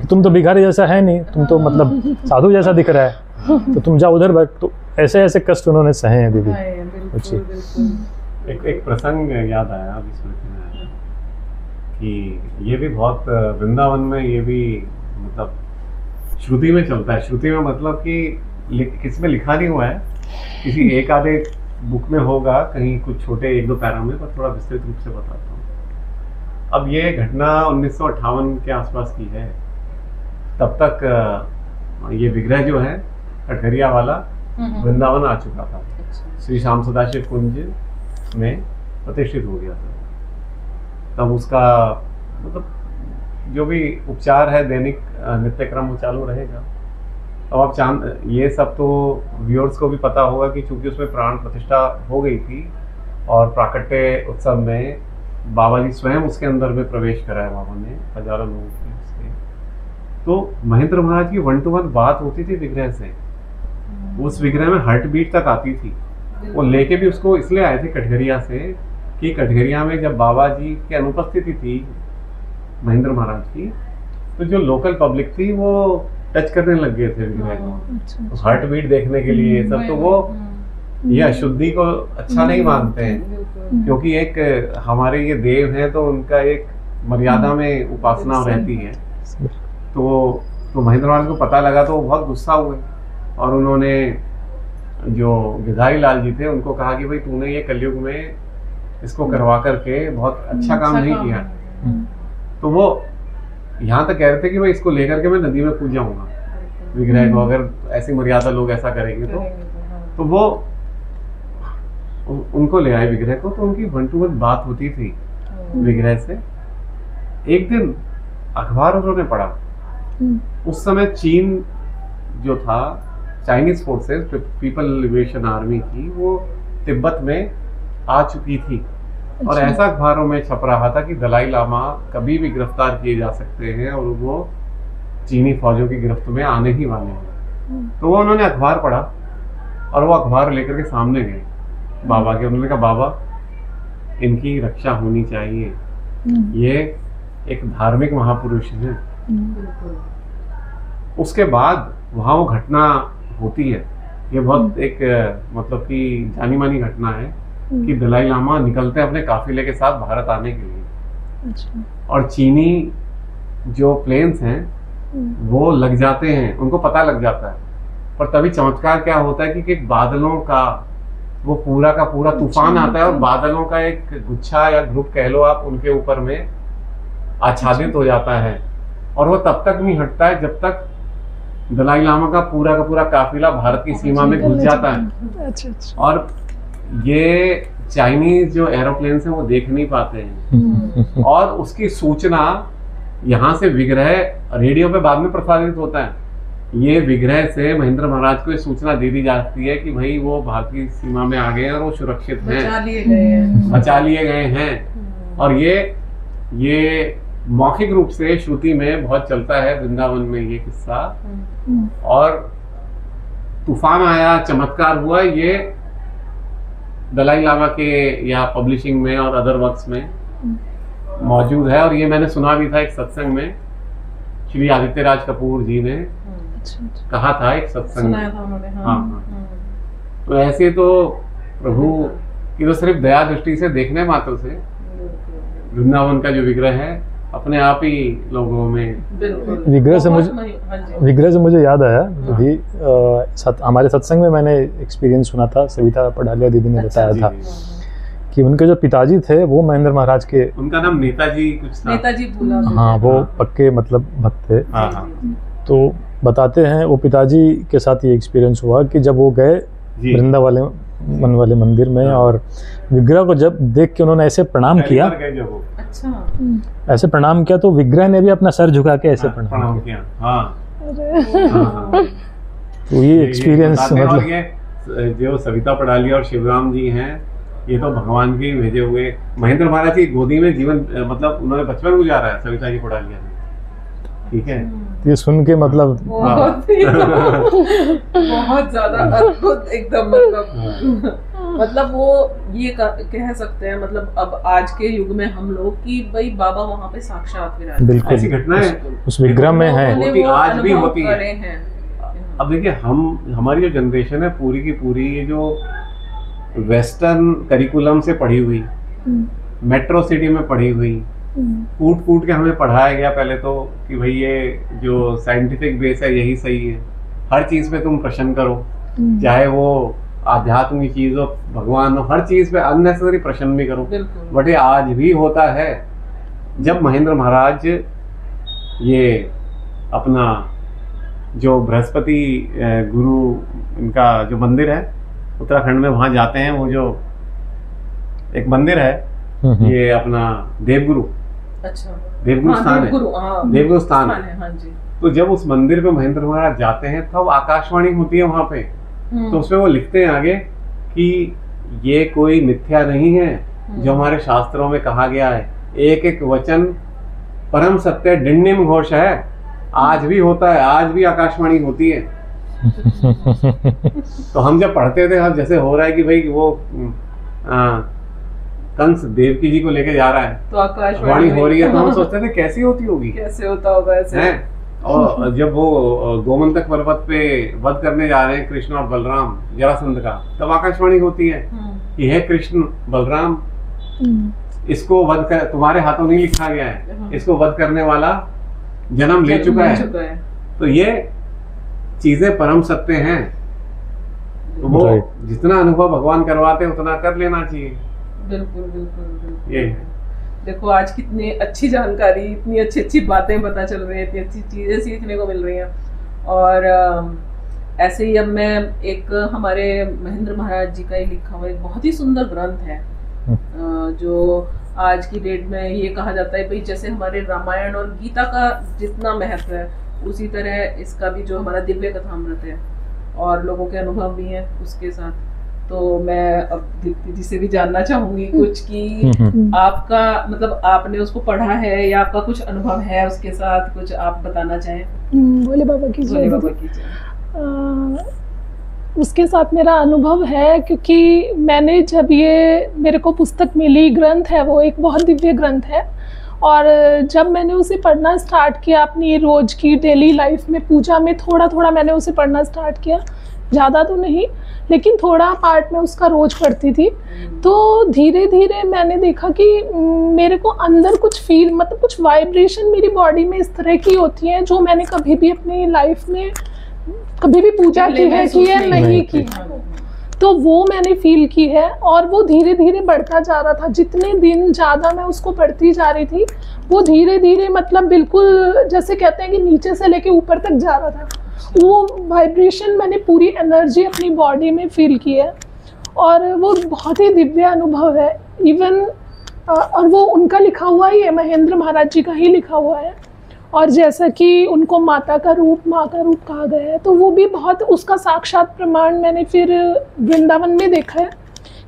कि तुम तो भिखारी जैसा है नहीं, तुम तो मतलब साधु जैसा दिख रहा है, तो तुम जाओ उधर बैठ। तो ऐसे ऐसे कष्ट उन्होंने सहे हैं दीदी। एक प्रसंग याद आया अभी स्मृति में आया कि ये भी बहुत वृंदावन में ये भी मतलब श्रुति में चलता है। श्रुति में मतलब कि किसी में लिखा नहीं हुआ है, किसी एक आधे बुक में होगा, कहीं कुछ छोटे एक दो पैरा में, पर थोड़ा विस्तृत रूप से बताता हूँ। अब ये घटना 1958 के आसपास की है। तब तक ये विग्रह जो है कटघरिया वाला वृंदावन आ चुका था, श्री श्याम सदाशिव कुंज में प्रतिष्ठित हो गया था। तब उसका मतलब जो भी उपचार है दैनिक नित्य क्रम वो चालू रहेगा। अब आप ये सब तो व्यूअर्स को भी पता होगा कि चूंकि उसमें प्राण प्रतिष्ठा हो गई थी और प्राकट्य उत्सव में बाबा जी स्वयं उसके अंदर में प्रवेश कराया बाबा ने हजारों लोगों के उसके। तो महेंद्र महाराज की 1 to 1 बात होती थी विग्रह से, उस विग्रह में हार्ट बीट तक आती थी। वो लेके भी उसको इसलिए आए थे कटघरिया से कि कटघरिया में जब बाबा जी की अनुपस्थिति थी महेंद्र महाराज की, तो जो लोकल पब्लिक थी वो टच करने लग गए थे विग्रह को, हार्ट बीट देखने के लिए सब। तो वो ये अशुद्धि को अच्छा नहीं मानते हैं, क्योंकि एक हमारे ये देव हैं तो उनका एक मर्यादा में उपासना रहती है। तो महेंद्र महाराज को पता लगा तो वो बहुत गुस्सा हुए, और उन्होंने जो गिधारी लाल जी थे उनको कहा कि भाई तूने ये कलयुग में इसको करवा करके बहुत अच्छा काम नहीं किया। तो वो यहाँ तक कह रहे थे कि भाई इसको लेकर के मैं नदी में कूद जाऊंगा विग्रह को, अगर ऐसी मर्यादा लोग ऐसा करेंगे तो वो उनको ले आए विग्रह को। तो उनकी 1 to 1 बात होती थी विग्रह से। एक दिन अखबार उन्होंने पढ़ा, उस समय चीन जो था, Chinese forces people liberation army की, वो तिब्बत में आ चुकी थी। और ऐसा अखबारों में छप रहा था कि दलाई लामा कभी भी गिरफ्तार किए जा सकते हैं और वो चीनी फौजों की गिरफ्त में आने ही वाले हैं। तो वो उन्होंने अखबार पढ़ा और वो अखबार लेकर के सामने गए बाबा के। उन्होंने कहा बाबा इनकी रक्षा होनी चाहिए, ये एक धार्मिक महापुरुष हैं। उसके बाद वहाँ वो घटना होती है, ये बहुत एक मतलब कि जानी मानी घटना है कि दलाई लामा निकलते हैं अपने काफिले के साथ भारत आने के लिए, और चीनी जो प्लेन्स हैं वो लग जाते हैं, उनको पता लग जाता है। पर तभी चमत्कार क्या होता है कि बादलों का वो पूरा का पूरा तूफान आता है और बादलों का एक गुच्छा या ग्रुप कह लो आप, उनके ऊपर में आच्छादित हो जाता है। और वो तब तक नहीं हटता है जब तक दलाई लामा का पूरा काफिला भारत की सीमा में घुस जाता है। और ये चाइनीज जो एरोप्लेन है वो देख नहीं पाते हैं और उसकी सूचना यहाँ से विग्रह रेडियो पे बाद में प्रसारित होता है। ये विग्रह से महेंद्र महाराज को ये सूचना दे दी जाती है कि भाई वो भारत की सीमा में आ गए हैं और वो सुरक्षित हैं, बचा लिए गए हैं। और ये मौखिक रूप से श्रुति में बहुत चलता है वृंदावन में ये किस्सा। और तूफान आया, चमत्कार हुआ, ये दलाई लामा के या पब्लिशिंग में और अदर वर्क्स में मौजूद है। और ये मैंने सुना भी था एक सत्संग में, श्री आदित्य राज कपूर जी ने कहा था एक सत्संग में। हाँ। तो ऐसे तो प्रभु की तो सिर्फ दया दृष्टि से देखने मात्र से वृंदावन का जो विग्रह है अपने आप ही लोगों में विग्रह से मुझे याद आया अभी हमारे सत्संग में मैंने एक्सपीरियंस सुना था, सविता पढ़ालिया दीदी ने बताया था कि उनके जो पिताजी थे वो महेंद्र महाराज के, उनका नाम नेताजी कुछ था, नेताजी भूला, हाँ वो पक्के मतलब भक्त थे। तो बताते हैं वो पिताजी के साथ ये एक्सपीरियंस हुआ कि जब वो गए वृंदावन वाले मंदिर में और विग्रह को जब देख के उन्होंने ऐसे प्रणाम किया, अच्छा ऐसे प्रणाम किया, तो विग्रह ने भी अपना सर झुका के ऐसे प्रणाम किया। तो ये एक्सपीरियंस मतलब ये जो सविता पढ़ालिया और शिवराम जी हैं, ये तो भगवान के भेजे हुए महेंद्र महाराज की गोदी में जीवन मतलब उन्होंने बचपन गुजारा है सविता जी पढ़ालिया ने। ठीक है, ये सुन के मतलब बहुत ज्यादा अद्भुत एकदम मतलब वो ये कह सकते हैं मतलब अब आज के युग में हम लोग कि भाई बाबा वहाँ पे साक्षात विराज, बिल्कुल ऐसी घटनाएं उस विग्रह में है, आज भी होती है। अब देखिए हमारी जो जनरेशन है पूरी की पूरी ये जो वेस्टर्न करिकुलम से पढ़ी हुई, मेट्रो सिटी में पढ़ी हुई, कूट के हमें पढ़ाया गया पहले तो कि भाई ये जो साइंटिफिक बेस है यही सही है, हर चीज पे तुम प्रश्न करो, चाहे वो आध्यात्म की चीज हो, भगवान हो, हर चीज पे अननेसेसरी प्रश्न भी करो। बट ये आज भी होता है। जब महेंद्र महाराज ये अपना जो बृहस्पति गुरु इनका जो मंदिर है उत्तराखंड में वहां जाते हैं, वो जो एक मंदिर है ये अपना देवगुरु, अच्छा देवगुरु स्थान है, देवगुरु स्थान है। हाँ जी। तो जब उस मंदिर पे महेंद्र महाराज जाते हैं तब आकाशवाणी होती है वहां पे, तो उसमें वो लिखते हैं आगे कि ये कोई मिथ्या नहीं है जो हमारे शास्त्रों में कहा गया है, एक एक वचन परम सत्य डिंडिम घोष है, आज भी होता है, आज भी आकाशवाणी होती है। तो हम जब पढ़ते थे, अब जैसे हो रहा है कि भाई वो कंस देवकी जी को लेके जा रहा है तो आकाशवाणी हो रही है, तो हम सोचते थे कैसी होती होगी, कैसे होता होगा ऐसे है। और जब वो गोमंतक पर्वत पे वध करने जा रहे हैं कृष्ण और बलराम जरासंध का, तब आकाशवाणी होती है कि हे कृष्ण बलराम, इसको वध कर तुम्हारे हाथों नहीं लिखा गया है, इसको वध करने वाला जन्म ले चुका है। तो ये चीजें परम सत्य हैं, तो वो जितना अनुभव भगवान करवाते उतना कर लेना चाहिए। बिल्कुल बिल्कुल बिल्कुल। ये देखो आज कितनी अच्छी जानकारी, इतनी अच्छी अच्छी बातें पता चल रही हैं, इतनी अच्छी चीजें सीखने को मिल रही हैं। और ऐसे ही अब मैं एक हमारे महेंद्र महाराज जी का ही लिखा हुआ एक बहुत ही सुंदर ग्रंथ है जो आज की डेट में ये कहा जाता है भाई जैसे हमारे रामायण और गीता का जितना महत्व है उसी तरह इसका भी जो हमारा दिव्य कथामृत है और लोगों के अनुभव भी हैं उसके साथ। तो मैं अब दीप्ति जी से भी जानना चाहूंगी कुछ कि आपका मतलब आपने उसको पढ़ा है या आपका कुछ अनुभव है उसके साथ, कुछ आप बताना चाहें। बोले बाबा की जय। उसके साथ मेरा अनुभव है क्योंकि मैंने जब ये मेरे को पुस्तक मिली, ग्रंथ है वो एक बहुत दिव्य ग्रंथ है, और जब मैंने उसे पढ़ना स्टार्ट किया अपनी रोज़ की डेली लाइफ में पूजा में थोड़ा थोड़ा मैंने उसे पढ़ना स्टार्ट किया, ज़्यादा तो नहीं लेकिन थोड़ा पार्ट में उसका रोज पढ़ती थी। तो धीरे धीरे मैंने देखा कि मेरे को अंदर कुछ फील मतलब कुछ वाइब्रेशन मेरी बॉडी में इस तरह की होती हैं जो मैंने कभी भी अपनी लाइफ में कभी भी पूजा की है कि नहीं की। तो वो मैंने फील की है, और वो धीरे धीरे बढ़ता जा रहा था। जितने दिन ज़्यादा मैं उसको पढ़ती जा रही थी, वो धीरे धीरे मतलब बिल्कुल जैसे कहते हैं कि नीचे से लेके ऊपर तक जा रहा था। वो वाइब्रेशन मैंने पूरी एनर्जी अपनी बॉडी में फील की है, और वो बहुत ही दिव्य अनुभव है। इवन और वो उनका लिखा हुआ ही है, महेंद्र महाराज जी का ही लिखा हुआ है। और जैसा कि उनको माता का रूप, माँ का रूप कहा गया है, तो वो भी बहुत उसका साक्षात प्रमाण मैंने फिर वृंदावन में देखा है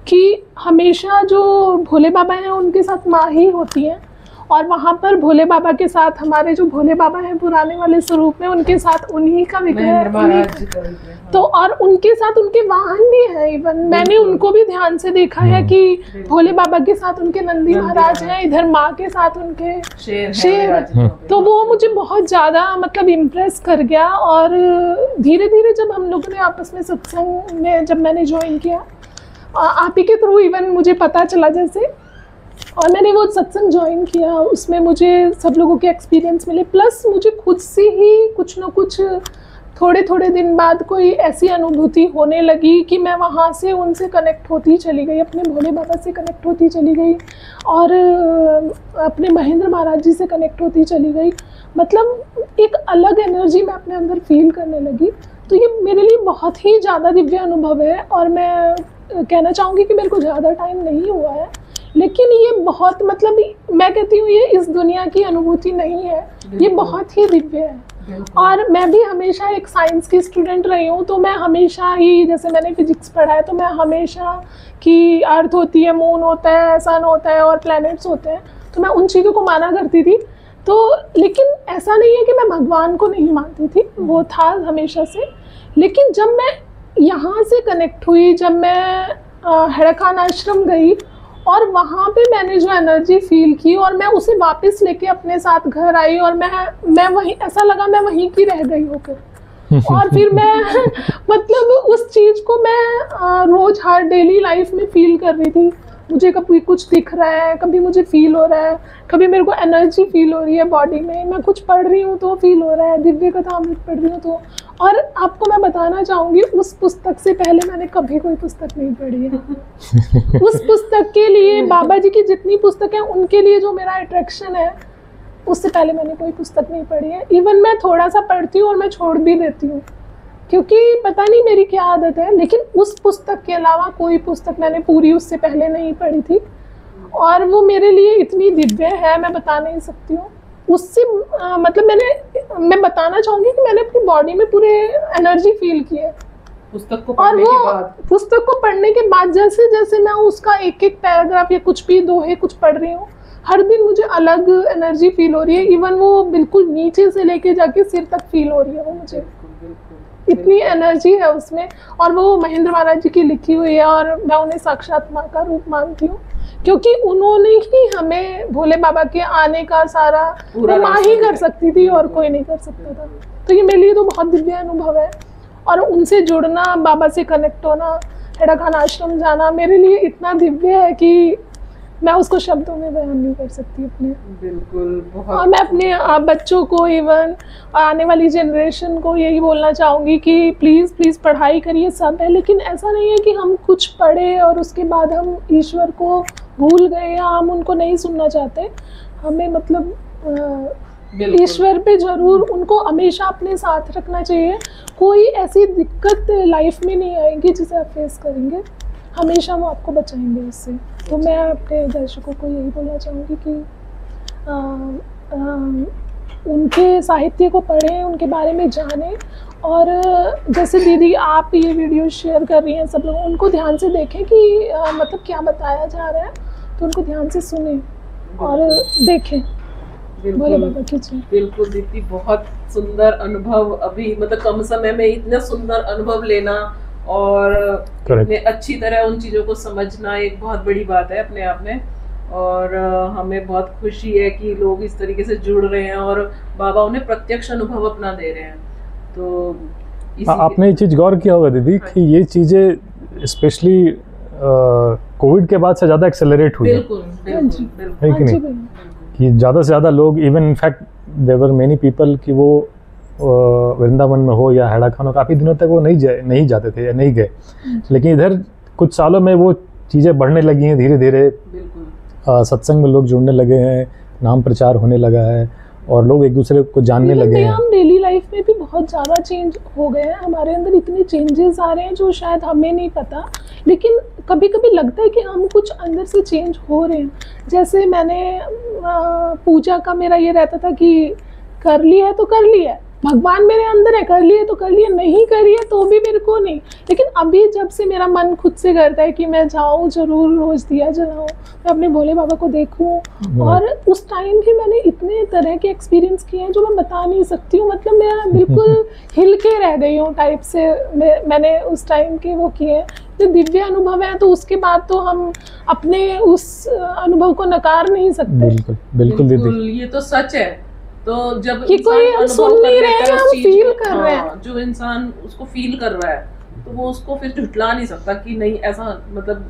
कि हमेशा जो भोले बाबा हैं उनके साथ माँ ही होती हैं, और वहाँ पर भोले बाबा के साथ हमारे जो भोले बाबा हैं पुराने वाले स्वरूप में, उनके साथ उन्हीं का विग्रह, तो और उनके साथ उनके वाहन भी हैं। इवन मैंने उनको भी ध्यान से देखा है कि भोले बाबा के साथ उनके नंदी महाराज हैं, इधर माँ के साथ उनके शेर। तो वो मुझे बहुत ज़्यादा मतलब इम्प्रेस कर गया। और धीरे धीरे जब हम लोगों ने आपस में सत्संग में जब मैंने ज्वाइन किया, आप ही के थ्रू इवन मुझे पता चला जैसे, और मैंने वो सत्संग ज्वाइन किया, उसमें मुझे सब लोगों के एक्सपीरियंस मिले, प्लस मुझे खुद से ही कुछ ना कुछ थोड़े थोड़े दिन बाद कोई ऐसी अनुभूति होने लगी कि मैं वहाँ से उनसे कनेक्ट होती चली गई, अपने भोले बाबा से कनेक्ट होती चली गई, और अपने महेंद्र महाराज जी से कनेक्ट होती चली गई। मतलब एक अलग एनर्जी मैं अपने अंदर फील करने लगी। तो ये मेरे लिए बहुत ही ज़्यादा दिव्य अनुभव है, और मैं कहना चाहूँगी कि मेरे को ज़्यादा टाइम नहीं हुआ है, लेकिन ये बहुत मतलब मैं कहती हूँ ये इस दुनिया की अनुभूति नहीं है, ये बहुत ही दिव्य है। और मैं भी हमेशा एक साइंस की स्टूडेंट रही हूँ, तो मैं हमेशा ही, जैसे मैंने फिजिक्स पढ़ा है, तो मैं हमेशा कि अर्थ होती है, मून होता है, सन होता है और प्लैनेट्स होते हैं, तो मैं उन चीज़ों को माना करती थी। तो लेकिन ऐसा नहीं है कि मैं भगवान को नहीं मानती थी, वो था हमेशा से। लेकिन जब मैं यहाँ से कनेक्ट हुई, जब मैं हेड़ाखान आश्रम गई, और वहाँ पे मैंने जो एनर्जी फील की, और मैं उसे वापस लेके अपने साथ घर आई, और मैं वहीं, ऐसा लगा मैं वहीं की रह गई होकर। और फिर मैं मतलब उस चीज़ को मैं रोज़ हर डेली लाइफ में फील कर रही थी। मुझे कभी कुछ दिख रहा है, कभी मुझे फील हो रहा है, कभी मेरे को एनर्जी फील हो रही है बॉडी में, मैं कुछ पढ़ रही हूँ तो फील हो रहा है, दिव्य कथा अमृत पढ़ रही हूँ तो। और आपको मैं बताना चाहूँगी, उस पुस्तक से पहले मैंने कभी कोई पुस्तक नहीं पढ़ी है। उस पुस्तक के लिए, बाबा जी की जितनी पुस्तक है उनके लिए जो मेरा अट्रैक्शन है, उससे पहले मैंने कोई पुस्तक नहीं पढ़ी है। इवन मैं थोड़ा सा पढ़ती हूँ और मैं छोड़ भी देती हूँ, क्योंकि पता नहीं मेरी क्या आदत है। लेकिन उस पुस्तक के अलावा कोई पुस्तक मैंने पूरी उससे पहले नहीं पढ़ी थी, और वो मेरे लिए इतनी दिव्य है, मैं बता नहीं सकती हूँ। उससे मतलब मैं बताना चाहूँगी कि मैंने अपनी बॉडी में पूरे एनर्जी फील की है पुस्तक को पढ़ने के बाद। पुस्तक को पढ़ने के बाद जैसे जैसे मैं उसका एक एक पैराग्राफ या कुछ भी दोहे कुछ पढ़ रही हूँ, हर दिन मुझे अलग एनर्जी फील हो रही है। इवन वो बिल्कुल नीचे से लेके जाके सिर तक फील हो रही है वो मुझे, इतनी एनर्जी है उसमें। और वो महेंद्र महाराज जी की लिखी हुई है, और मैं उन्हें साक्षात माँ का रूप मानती हूँ, क्योंकि उन्होंने ही हमें भोले बाबा के आने का सारा वो माँ ही कर सकती थी और कोई नहीं कर सकता था। तो ये मेरे लिए तो बहुत दिव्य अनुभव है, और उनसे जुड़ना, बाबा से कनेक्ट होना, हेड़ाखान आश्रम जाना मेरे लिए इतना दिव्य है कि मैं उसको शब्दों में बयान नहीं कर सकती अपने। बिल्कुल, बहुत। और मैं अपने बच्चों को, इवन आने वाली जनरेशन को यही बोलना चाहूँगी कि प्लीज़ पढ़ाई करिए, सब है, लेकिन ऐसा नहीं है कि हम कुछ पढ़े और उसके बाद हम ईश्वर को भूल गए या हम उनको नहीं सुनना चाहते। हमें मतलब ईश्वर पे जरूर उनको हमेशा अपने साथ रखना चाहिए। कोई ऐसी दिक्कत लाइफ में नहीं आएगी जिसे आप फेस करेंगे, हमेशा वो आपको बचाएंगे उससे। तो मैं अपने दर्शकों को यही बोलना चाहूँगी कि उनके साहित्य को पढ़ें, उनके बारे में जानें, और जैसे दीदी आप ये वीडियो शेयर कर रही हैं, सब लोग उनको ध्यान से देखें कि मतलब क्या बताया जा रहा है, तो उनको ध्यान से सुनें और देखें। बिल्कुल दीदी, बहुत सुंदर अनुभव। अभी मतलब कम समय में इतना सुंदर अनुभव लेना और इतने अच्छी तरह उन चीज़ों को समझना एक बहुत बड़ी बात है अपने आप में। और हमें बहुत खुशी है कि लोग इस तरीके से जुड़ रहे हैं और बाबा उन्हें प्रत्यक्ष अनुभव अपना दे रहे हैं। तो आपने ये चीज़ गौर किया होगा दीदी कि ये चीज़ें स्पेशली कोविड के बाद से ज़्यादा एक्सेलरेट हुई है। बिल्कुल है कि नहीं, कि ज़्यादा से ज़्यादा लोग, even in fact there were many people कि वो वृंदावन में हो या हैड़ा खान हो, काफ़ी दिनों तक वो नहीं जाते थे या नहीं गए। लेकिन इधर कुछ सालों में वो चीज़ें बढ़ने लगी हैं धीरे धीरे, सत्संग में लोग जुड़ने लगे हैं, नाम प्रचार होने लगा है और लोग एक दूसरे को जानने लगे हैं। हम डेली लाइफ में भी बहुत ज़्यादा चेंज हो गए हैं, हमारे अंदर इतने चेंजेस आ रहे हैं जो शायद हमें नहीं पता, लेकिन कभी कभी लगता है कि हम कुछ अंदर से चेंज हो रहे हैं। जैसे मैंने पूजा का मेरा ये रहता था कि कर लिया है तो कर लिया है, भगवान मेरे अंदर है, कर लिए तो कर लिए, नहीं करिए तो भी मेरे को नहीं। लेकिन अभी जब से मेरा मन खुद से करता है कि मैं जाऊँ जरूर, रोज़ दिया जलाऊँ, मैं अपने भोले बाबा को देखूँ, और उस टाइम भी मैंने इतने तरह के एक्सपीरियंस किए हैं जो मैं बता नहीं सकती हूँ। मतलब मैं बिल्कुल हिल के रह गई हूँ टाइप से मैंने उस टाइम के वो किए हैं। जो दिव्य अनुभव है तो उसके बाद तो हम अपने उस अनुभव को नकार नहीं सकते। बिल्कुल बिल्कुल दीदी, ये तो सच है। तो जब कि कोई हम सुन नहीं रहे हैं, हम फील कर रहे हैं, जो इंसान उसको फील कर रहा है तो वो उसको फिर झुठला नहीं सकता कि नहीं ऐसा, मतलब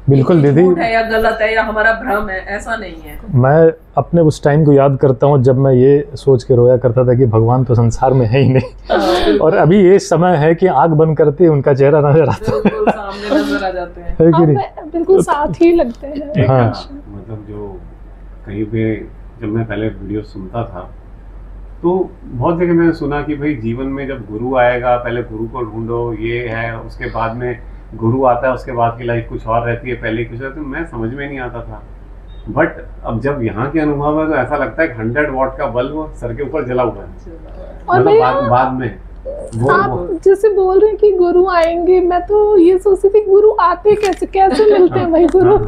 बिल्कुल दीदी है या गलत है या हमारा भ्रम है, ऐसा नहीं है। मैं अपने उस टाइम को याद करता हूँ जब मैं ये सोच के रोया करता था कि भगवान तो संसार में है ही नहीं, और अभी ये समय है कि आंख बंद करते ही उनका चेहरा नजर आता है, सामने नजर आ जाते हैं, है कि नहीं? बिल्कुल साथ ही लगते हैं। हाँ। मतलब जो कहीं पे जब मैं पहले वीडियो सुनता था तो बहुत जगह मैंने सुना कि भाई जीवन में जब गुरु आएगा पहले गुरु को ढूंढो, ये है, उसके बाद में गुरु आता है, उसके बाद की लाइफ कुछ और रहती है, पहले कुछ रहती है। मैं समझ में नहीं आता था, बट अब जब यहाँ के अनुभव है तो ऐसा लगता है 100 वॉट का बल्ब सर के ऊपर जला हुआ है। और मतलब बाद में आप जैसे बोल रहे हैं कि गुरु आएंगे, मैं तो ये सोचती थी गुरु आते कैसे मिलते हैं भाई गुरु,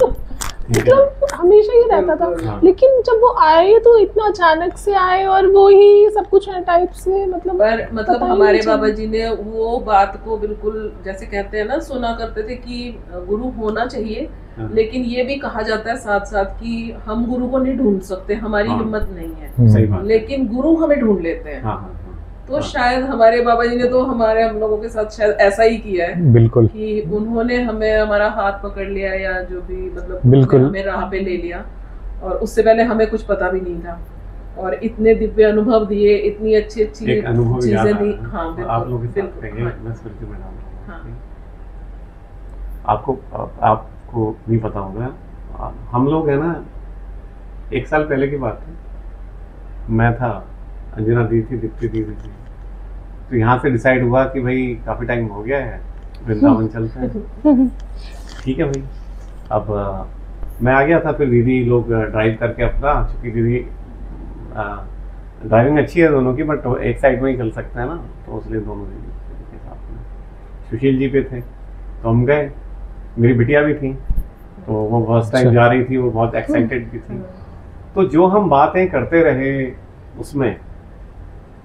मतलब हमेशा ही रहता था। लेकिन जब वो आए तो इतना अचानक से आए और वो ही सब कुछ टाइप से, मतलब हमारे बाबा जी ने वो बात को बिल्कुल जैसे कहते हैं ना, सुना करते थे कि गुरु होना चाहिए, लेकिन ये भी कहा जाता है साथ साथ कि हम गुरु को नहीं ढूंढ सकते, हमारी हिम्मत नहीं है, लेकिन गुरु हमें ढूंढ लेते हैं। तो शायद हमारे बाबा जी ने तो हमारे हम लोगों के साथ शायद ऐसा ही किया है, बिल्कुल, कि उन्होंने हमें हमारा हाथ पकड़ लिया या जो भी मतलब बिल्कुल हमें राह पे ले लिया, और उससे पहले हमें कुछ पता भी नहीं था, और इतने दिव्य अनुभव दिए, इतनी अच्छी अच्छी चीजें दी। हाँ आप लोग आपको नहीं पता होगा, हम लोग है ना, 1 साल पहले की बात है, मैं था, अंजना दी थी, दीप्ति दी थी, तो यहाँ से डिसाइड हुआ कि भाई काफ़ी टाइम हो गया है, वृंदावन चलते हैं। ठीक है भाई, अब मैं आ गया था, फिर दीदी लोग ड्राइव करके अपना, चूँकि दीदी ड्राइविंग अच्छी है दोनों की, बट एक साइड में ही चल सकते हैं ना, तो इसलिए दोनों दीदी के साथ में सुशील जी पे थे, तो हम गए, मेरी बिटिया भी थी, तो वो फर्स्ट टाइम जा रही थी, वो बहुत एक्साइटेड भी थी। तो जो हम बातें करते रहे उसमें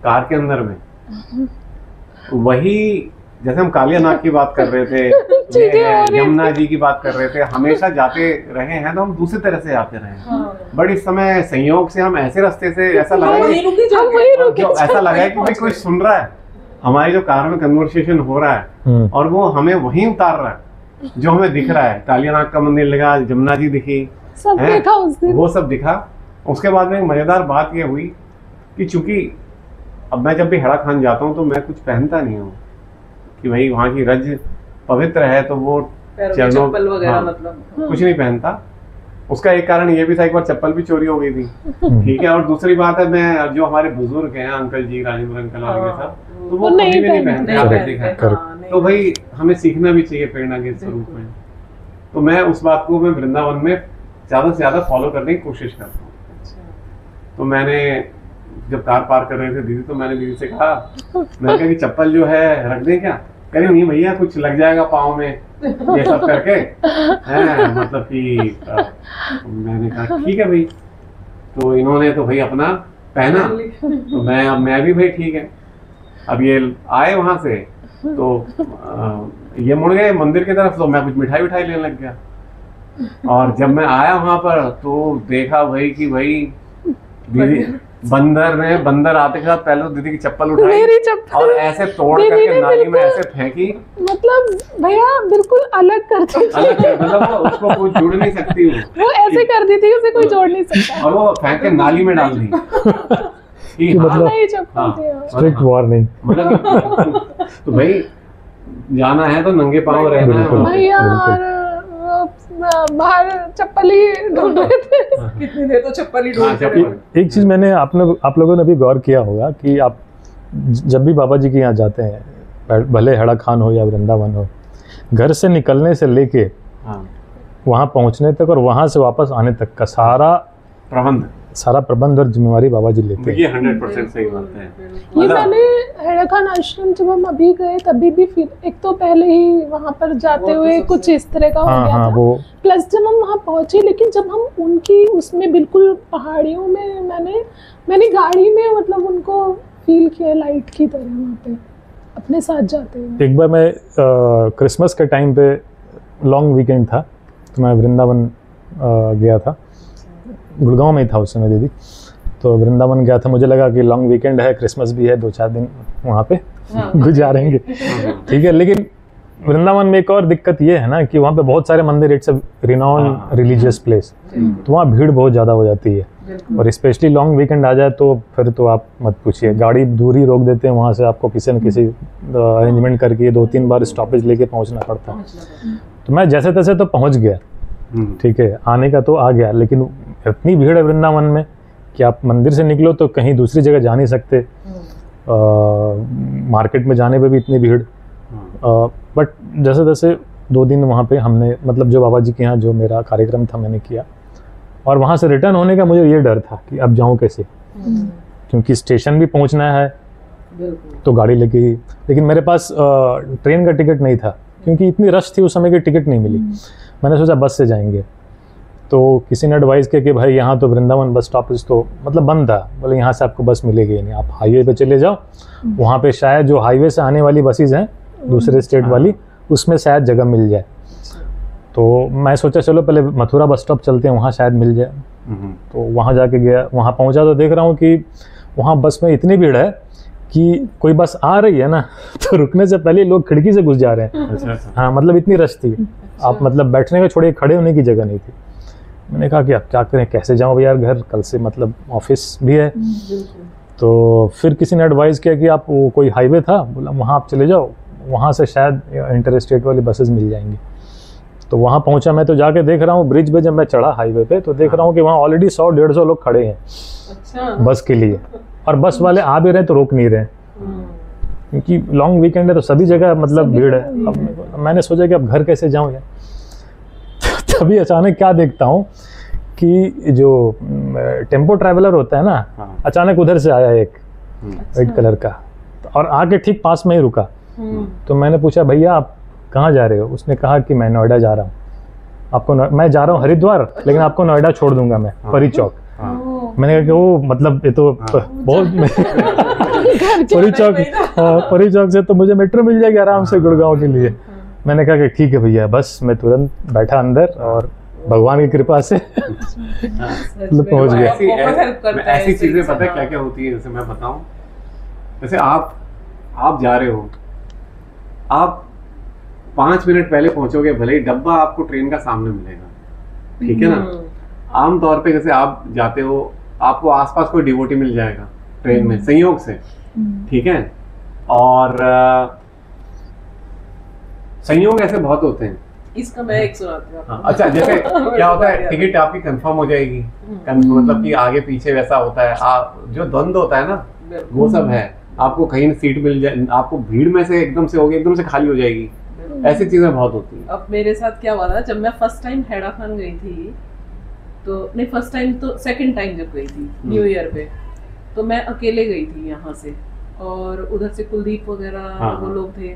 कार के अंदर में, वही जैसे हम कालियानाग की बात कर रहे थे, यमुना जी की बात कर रहे थे, हमेशा जाते रहे हैं तो हम दूसरी तरह से आते रहे हैं। बट इस समय संयोग से हम ऐसे रास्ते से ऐसा लगा है कि भाई कोई सुन रहा है, हमारी जो कार में कन्वर्सेशन हो रहा है, और वो हमें वहीं उतार रहा है जो हमें दिख रहा है। कालियानाग का मंदिर लगा, यमुना जी दिखी, वो सब दिखा। उसके बाद में एक मजेदार बात ये हुई कि चूंकि अब मैं जब भी हैड़ा खान जाता हूँ तो मैं कुछ पहनता नहीं हूँ, कि भाई वहाँ की रज पवित्र है, तो वो चरणों मतलब कुछ नहीं पहनता। उसका एक कारण ये भी था, एक बार चप्पल भी चोरी हो गई थी, ठीक है। और दूसरी बात है, मैं जो हमारे बुजुर्ग हैं, अंकल जी, राजेंद्र अंकल और ये सब, तो वो कभी भी नहीं पहनते। तो भाई हमें सीखना भी चाहिए प्रेरणा के स्वरूप में। तो मैं उस बात को मैं वृंदावन में ज्यादा से ज्यादा फॉलो करने की कोशिश करता हूँ। तो मैंने जब कार पार कर रहे थे दीदी, तो मैंने दीदी से कहा, मैंने कहा कि चप्पल जो है रख दें क्या? कह रही नहीं भैया, कुछ लग जाएगा पाँव में, ये सब करके है, मतलब कि मैंने कहा ठीक है भाई। तो इन्होंने तो भाई अपना पहना, तो मैं भी भाई ठीक है। अब ये आए वहां से, तो ये मुड़ गए मंदिर की तरफ, तो मैं कुछ मिठाई विठाई लेने लग गया। और जब मैं आया वहां पर तो देखा भाई कि भाई दीदी बंदर आते के साथ पहले तो दीदी की चप्पल उठाई, मेरी चप्पल, और ऐसे तोड़ करके नाली में ऐसे फेंकी। मतलब भैया बिल्कुल अलग कर दी थी, मतलब वो उसको कोई जोड़ नहीं सकती, वो ऐसे कर दी थी, उसे कोई जोड़ नहीं सकता, और वो फेंक के नाली में डाल दी। मतलब स्ट्रिक्ट वार्निंग। तो भाई जाना है तो नंगे पांव रहना बिल्कुल। है। भैया और बाहर चप्पल ही ढूंढ रहे थे। कितनी देर तो चप्पल ही हाँ, ढूंढते चप्पल। रहे। एक चीज़ मैंने आप लोगों ने भी गौर किया होगा कि आप जब भी बाबा जी के यहाँ जाते हैं, भले हेड़ा खान हो या वृंदावन हो, घर से निकलने से लेके हाँ, वहाँ पहुँचने तक और वहाँ से वापस आने तक का सारा प्रबंध और जिम्मेवारी बाबा जी लेते हैं। ये 100% सही बात है। बिल्कुल। ये मैंने हेड़ा खान आश्रम जब हम अभी गए तभी भी फील, एक तो पहले ही वहाँ पर जाते वो तो हुए सबसे- कुछ इस तरह का हो हाँ गया हाँ, था। वो प्लस जब हम वहाँ पहुँचे, लेकिन जब हम उनकी उसमें बिल्कुल पहाड़ियों में, मैंने गाड़ी में मतलब उनको फील किया लाइट की तरह वहाँ पे अपने साथ जाते हुए। एक बार मैं क्रिसमस के टाइम पे लॉन्ग वीकेंड था, तो मैं वृंदावन गया था। गुड़गांव में ही था उस समय दीदी, तो वृंदावन गया था। मुझे लगा कि लॉन्ग वीकेंड है, क्रिसमस भी है, 2-4 दिन वहाँ पे हाँ। गुजारेंगे, ठीक है। लेकिन वृंदावन में एक और दिक्कत ये है ना कि वहाँ पे बहुत सारे मंदिर, it's a renowned religious place, तो वहाँ भीड़ बहुत ज़्यादा हो जाती है। बिल्कुल। और स्पेशली लॉन्ग वीकेंड आ जाए तो फिर तो आप मत पूछिए, गाड़ी दूर ही रोक देते हैं, वहाँ से आपको किसी न किसी अरेंजमेंट करके 2-3 बार स्टॉपेज लेके पहुँचना पड़ता है। तो मैं जैसे तैसे तो पहुँच गया, ठीक है, आने का तो आ गया, लेकिन इतनी भीड़ है वृंदावन में कि आप मंदिर से निकलो तो कहीं दूसरी जगह जा नहीं सकते। मार्केट में जाने पे भी इतनी भीड़। बट जैसे तैसे 2 दिन वहाँ पे हमने, मतलब जो बाबा जी के यहाँ जो मेरा कार्यक्रम था मैंने किया, और वहाँ से रिटर्न होने का मुझे ये डर था कि अब जाऊँ कैसे, क्योंकि स्टेशन भी पहुँचना है बिल्कुल। तो गाड़ी लेके ही, लेकिन मेरे पास ट्रेन का टिकट नहीं था क्योंकि इतनी रश थी उस समय की टिकट नहीं मिली। मैंने सोचा बस से जाएंगे, तो किसी ने एडवाइस किया कि भाई यहाँ तो वृंदावन बस स्टॉपेज तो मतलब बंद था, बोले यहाँ से आपको बस मिलेगी नहीं, आप हाईवे पे चले जाओ, वहाँ पे शायद जो हाईवे से आने वाली बसेज हैं दूसरे स्टेट वाली, उसमें शायद जगह मिल जाए। तो मैं सोचा चलो पहले मथुरा बस स्टॉप चलते हैं, वहाँ शायद मिल जाए। तो वहाँ जाके गया, वहाँ पहुँचा तो देख रहा हूँ कि वहाँ बस में इतनी भीड़ है कि कोई बस आ रही है ना तो रुकने से पहले लोग खिड़की से घुस जा रहे हैं। अच्छा। हाँ, मतलब इतनी रश थी, आप मतलब बैठने का छोड़िए, खड़े होने की जगह नहीं थी। मैंने कहा कि अब क्या करें, कैसे जाऊँ भैया घर, कल से मतलब ऑफिस भी है। तो फिर किसी ने एडवाइस किया कि आप, वो कोई हाईवे था, बोला वहाँ आप चले जाओ, वहाँ से शायद इंटर स्टेट वाली बसेस मिल जाएंगी। तो वहाँ पहुँचा मैं, तो जाके देख रहा हूँ ब्रिज पे, जब मैं चढ़ा हाईवे पे तो देख रहा हूँ कि वहाँ ऑलरेडी 100-150 लोग खड़े हैं अच्छा। बस के लिए, और बस वाले आ भी रहे तो रोक नहीं रहे, क्योंकि लॉन्ग वीकेंड है तो सभी जगह मतलब भीड़ है। अब मैंने सोचा कि अब घर कैसे जाऊँ यार। तभी अचानक क्या देखता हूँ कि जो टेम्पो ट्रैवलर होता है ना, हाँ। अचानक उधर से आया एक वाइट कलर का, और आके ठीक पास में ही रुका। तो मैंने पूछा भैया आप कहाँ जा रहे हो? उसने कहा कि मैं नोएडा जा रहा हूँ, आपको मैं जा रहा हूँ हरिद्वार, लेकिन आपको नोएडा छोड़ दूंगा मैं, परी चौक। मैंने कहा कि वो मतलब ये तो बहुत परी चौक से तो मुझे मेट्रो मिल जाएगी आराम से गुड़गांव के लिए। मैंने कहा कि ठीक है भैया, बस मैं तुरंत बैठा अंदर और भगवान की कृपा से पहुंच गया। ऐसी चीजें पता है क्या क्या होती है, जैसे मैं बताऊं, जैसे आप जा रहे हो, आप 5 मिनट पहले पहुंचोगे, भले ही डब्बा आपको ट्रेन का सामने मिलेगा, ठीक है ना। आम तौर पे जैसे आप जाते हो, आपको आसपास कोई डिवोटी मिल जाएगा ट्रेन में संयोग से, ठीक है। और संयोग ऐसे बहुत होते हैं। इसका मैं एक सुनाती हूँ आपको। अच्छा, जैसे क्या होता है, टिकट आपकी कंफर्म हो जाएगी, मतलब कि आगे पीछे वैसा होता है, जो द्वंद्व होता है ना वो सब है। आपको कहीं सीट मिल जाए, आपको भीड़ में से एकदम से होगी, एकदम से खाली हो जाएगी, ऐसी चीजें बहुत होती हैं। अब मेरे साथ क्या हुआ था, जब मैं फर्स्ट टाइम हेड़ा खान गई थी, तो नहीं फर्स्ट टाइम तो सेकंड टाइम जब गई थी न्यू ईयर पे, तो मैं अकेले गई थी यहाँ से, और उधर से कुलदीप वगैरह वो लोग थे।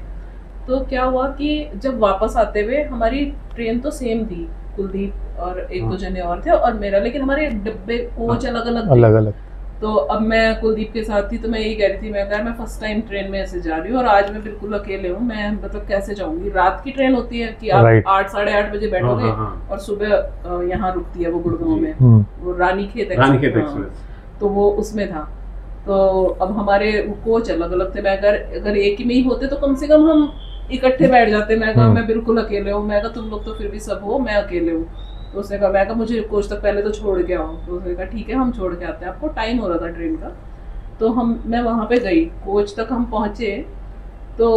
तो क्या हुआ कि जब वापस आते हुए, हमारी ट्रेन तो सेम थी, कुलदीप और 1-2 जने और थे और मेरा, लेकिन हमारे डब्बे कोच अलग अलग। तो अब मैं कुलदीप के साथ थी, तो मैं यही कह रही थी, मैं फर्स्ट टाइम ट्रेन में ऐसे जा रही हूँ और आज मैं बिल्कुल अकेले हूँ, मैं मतलब कैसे जाऊंगी। रात की ट्रेन होती है कि आप 8-8:30 बजे बैठोगे और सुबह यहाँ रुकती है वो गुड़गांव में, वो रानीखेत एक्सप्रेस, तो वो उसमें था। तो अब हमारे कोच अलग अलग थे, मैं अगर एक ही में ही होते तो कम से कम हम इकट्ठे बैठ जाते। मैं कहा मैं बिल्कुल अकेले हूँ, मैं कहा तुम लोग तो फिर भी सब हो, मैं अकेले हूँ। तो उसने कहा, मैं कहा मुझे कोच तक पहले तो छोड़ के आओ। तो उसने कहा ठीक है हम छोड़ के आते हैं आपको, टाइम हो रहा था ट्रेन का। तो मैं वहाँ पे गई, कोच तक हम पहुँचे, तो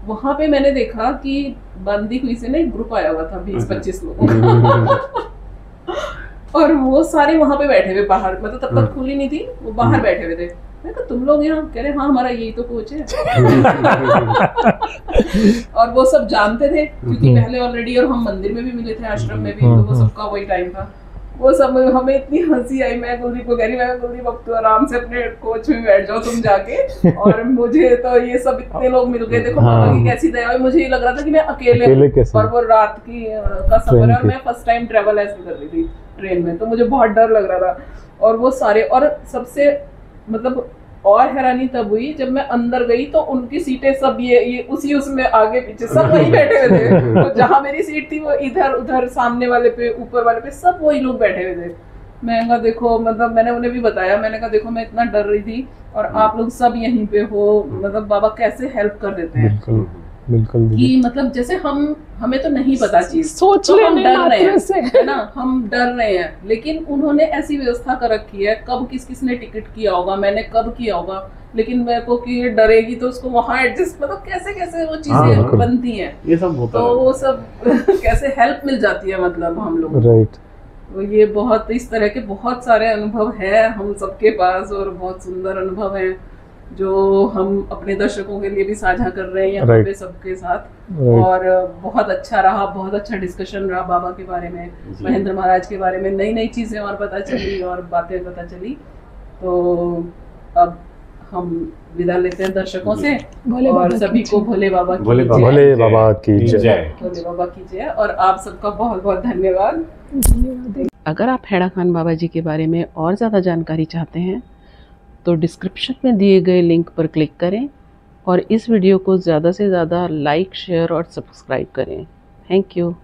वहाँ पे मैंने देखा कि बंदी हुई से ना एक ग्रुप आया हुआ था 20-25 लोगों का और वो सारे वहाँ पे बैठे हुए बाहर, मतलब तब तक खुली नहीं थी, वो बाहर बैठे हुए थे। मैं कहा तुम लोग यहाँ? कह रहे हाँ हमारा यही तो कोच है और वो सब जानते थे क्योंकि पहले ऑलरेडी, और हम मंदिर में भी मिले थे, आश्रम में भी, तो वो सबका वही टाइम था। वो सब हमें इतनी हंसी आई। मैं कुलदीप को कह रही, मैं कुलदीप अब तो आराम से अपने कोच में बैठ जाओ तुम जाके। और मुझे तो ये सब इतने लोग मिल गए, देखो बाबा की कैसी दया हुई। मुझे ये लग रहा था कि मैं अकेले और वो रात की का सफर है और मैं फर्स्ट टाइम ट्रेवल ऐसे कर रही थी ट्रेन में, तो मुझे बहुत डर लग रहा था। और वो सारे, और सबसे मतलब और हैरानी तब हुई जब मैं अंदर गई तो उनकी सीटें सब ये उसी उसमें आगे पीछे सब वही बैठे हुए थे। तो जहाँ मेरी सीट थी वो इधर उधर सामने वाले पे, ऊपर वाले पे, सब वही लोग बैठे हुए थे। मैं कहा देखो, मतलब मैंने उन्हें भी बताया, मैंने कहा देखो मैं इतना डर रही थी और आप लोग सब यहीं पे हो, मतलब बाबा कैसे हेल्प कर देते हैं। बिल्कुल कि मतलब जैसे हमें तो नहीं पता चीज, सोच तो हम डर रहे हैं, से है ना, हम डर रहे हैं, लेकिन उन्होंने ऐसी व्यवस्था कर रखी है। कब किसने टिकट किया होगा, मैंने कब किया होगा, लेकिन मेरे को कि ये डरेगी तो उसको वहाँ एडजस्ट, मतलब कैसे कैसे वो चीजें बनती हैं, ये सब होता तो वो सब कैसे हेल्प मिल जाती है, मतलब हम लोग। राइट। तो ये बहुत इस तरह के बहुत सारे अनुभव है हम सबके पास, और बहुत सुंदर अनुभव है जो हम अपने दर्शकों के लिए भी साझा कर रहे हैं यहाँ पे सबके साथ। और बहुत अच्छा रहा, बहुत अच्छा डिस्कशन रहा बाबा के बारे में, महेंद्र महाराज के बारे में, नई नई चीजें और पता चली और बातें पता चली। तो अब हम विदा लेते हैं दर्शकों से, और सभी को भोले बाबा की जय। भोले बाबा की जय। भोले बाबा की जय। और आप सबका बहुत बहुत धन्यवाद। अगर आप हैड़ा खान बाबा जी के बारे में और ज़्यादा जानकारी चाहते हैं तो डिस्क्रिप्शन में दिए गए लिंक पर क्लिक करें और इस वीडियो को ज़्यादा से ज़्यादा लाइक, शेयर और सब्सक्राइब करें। Thank you.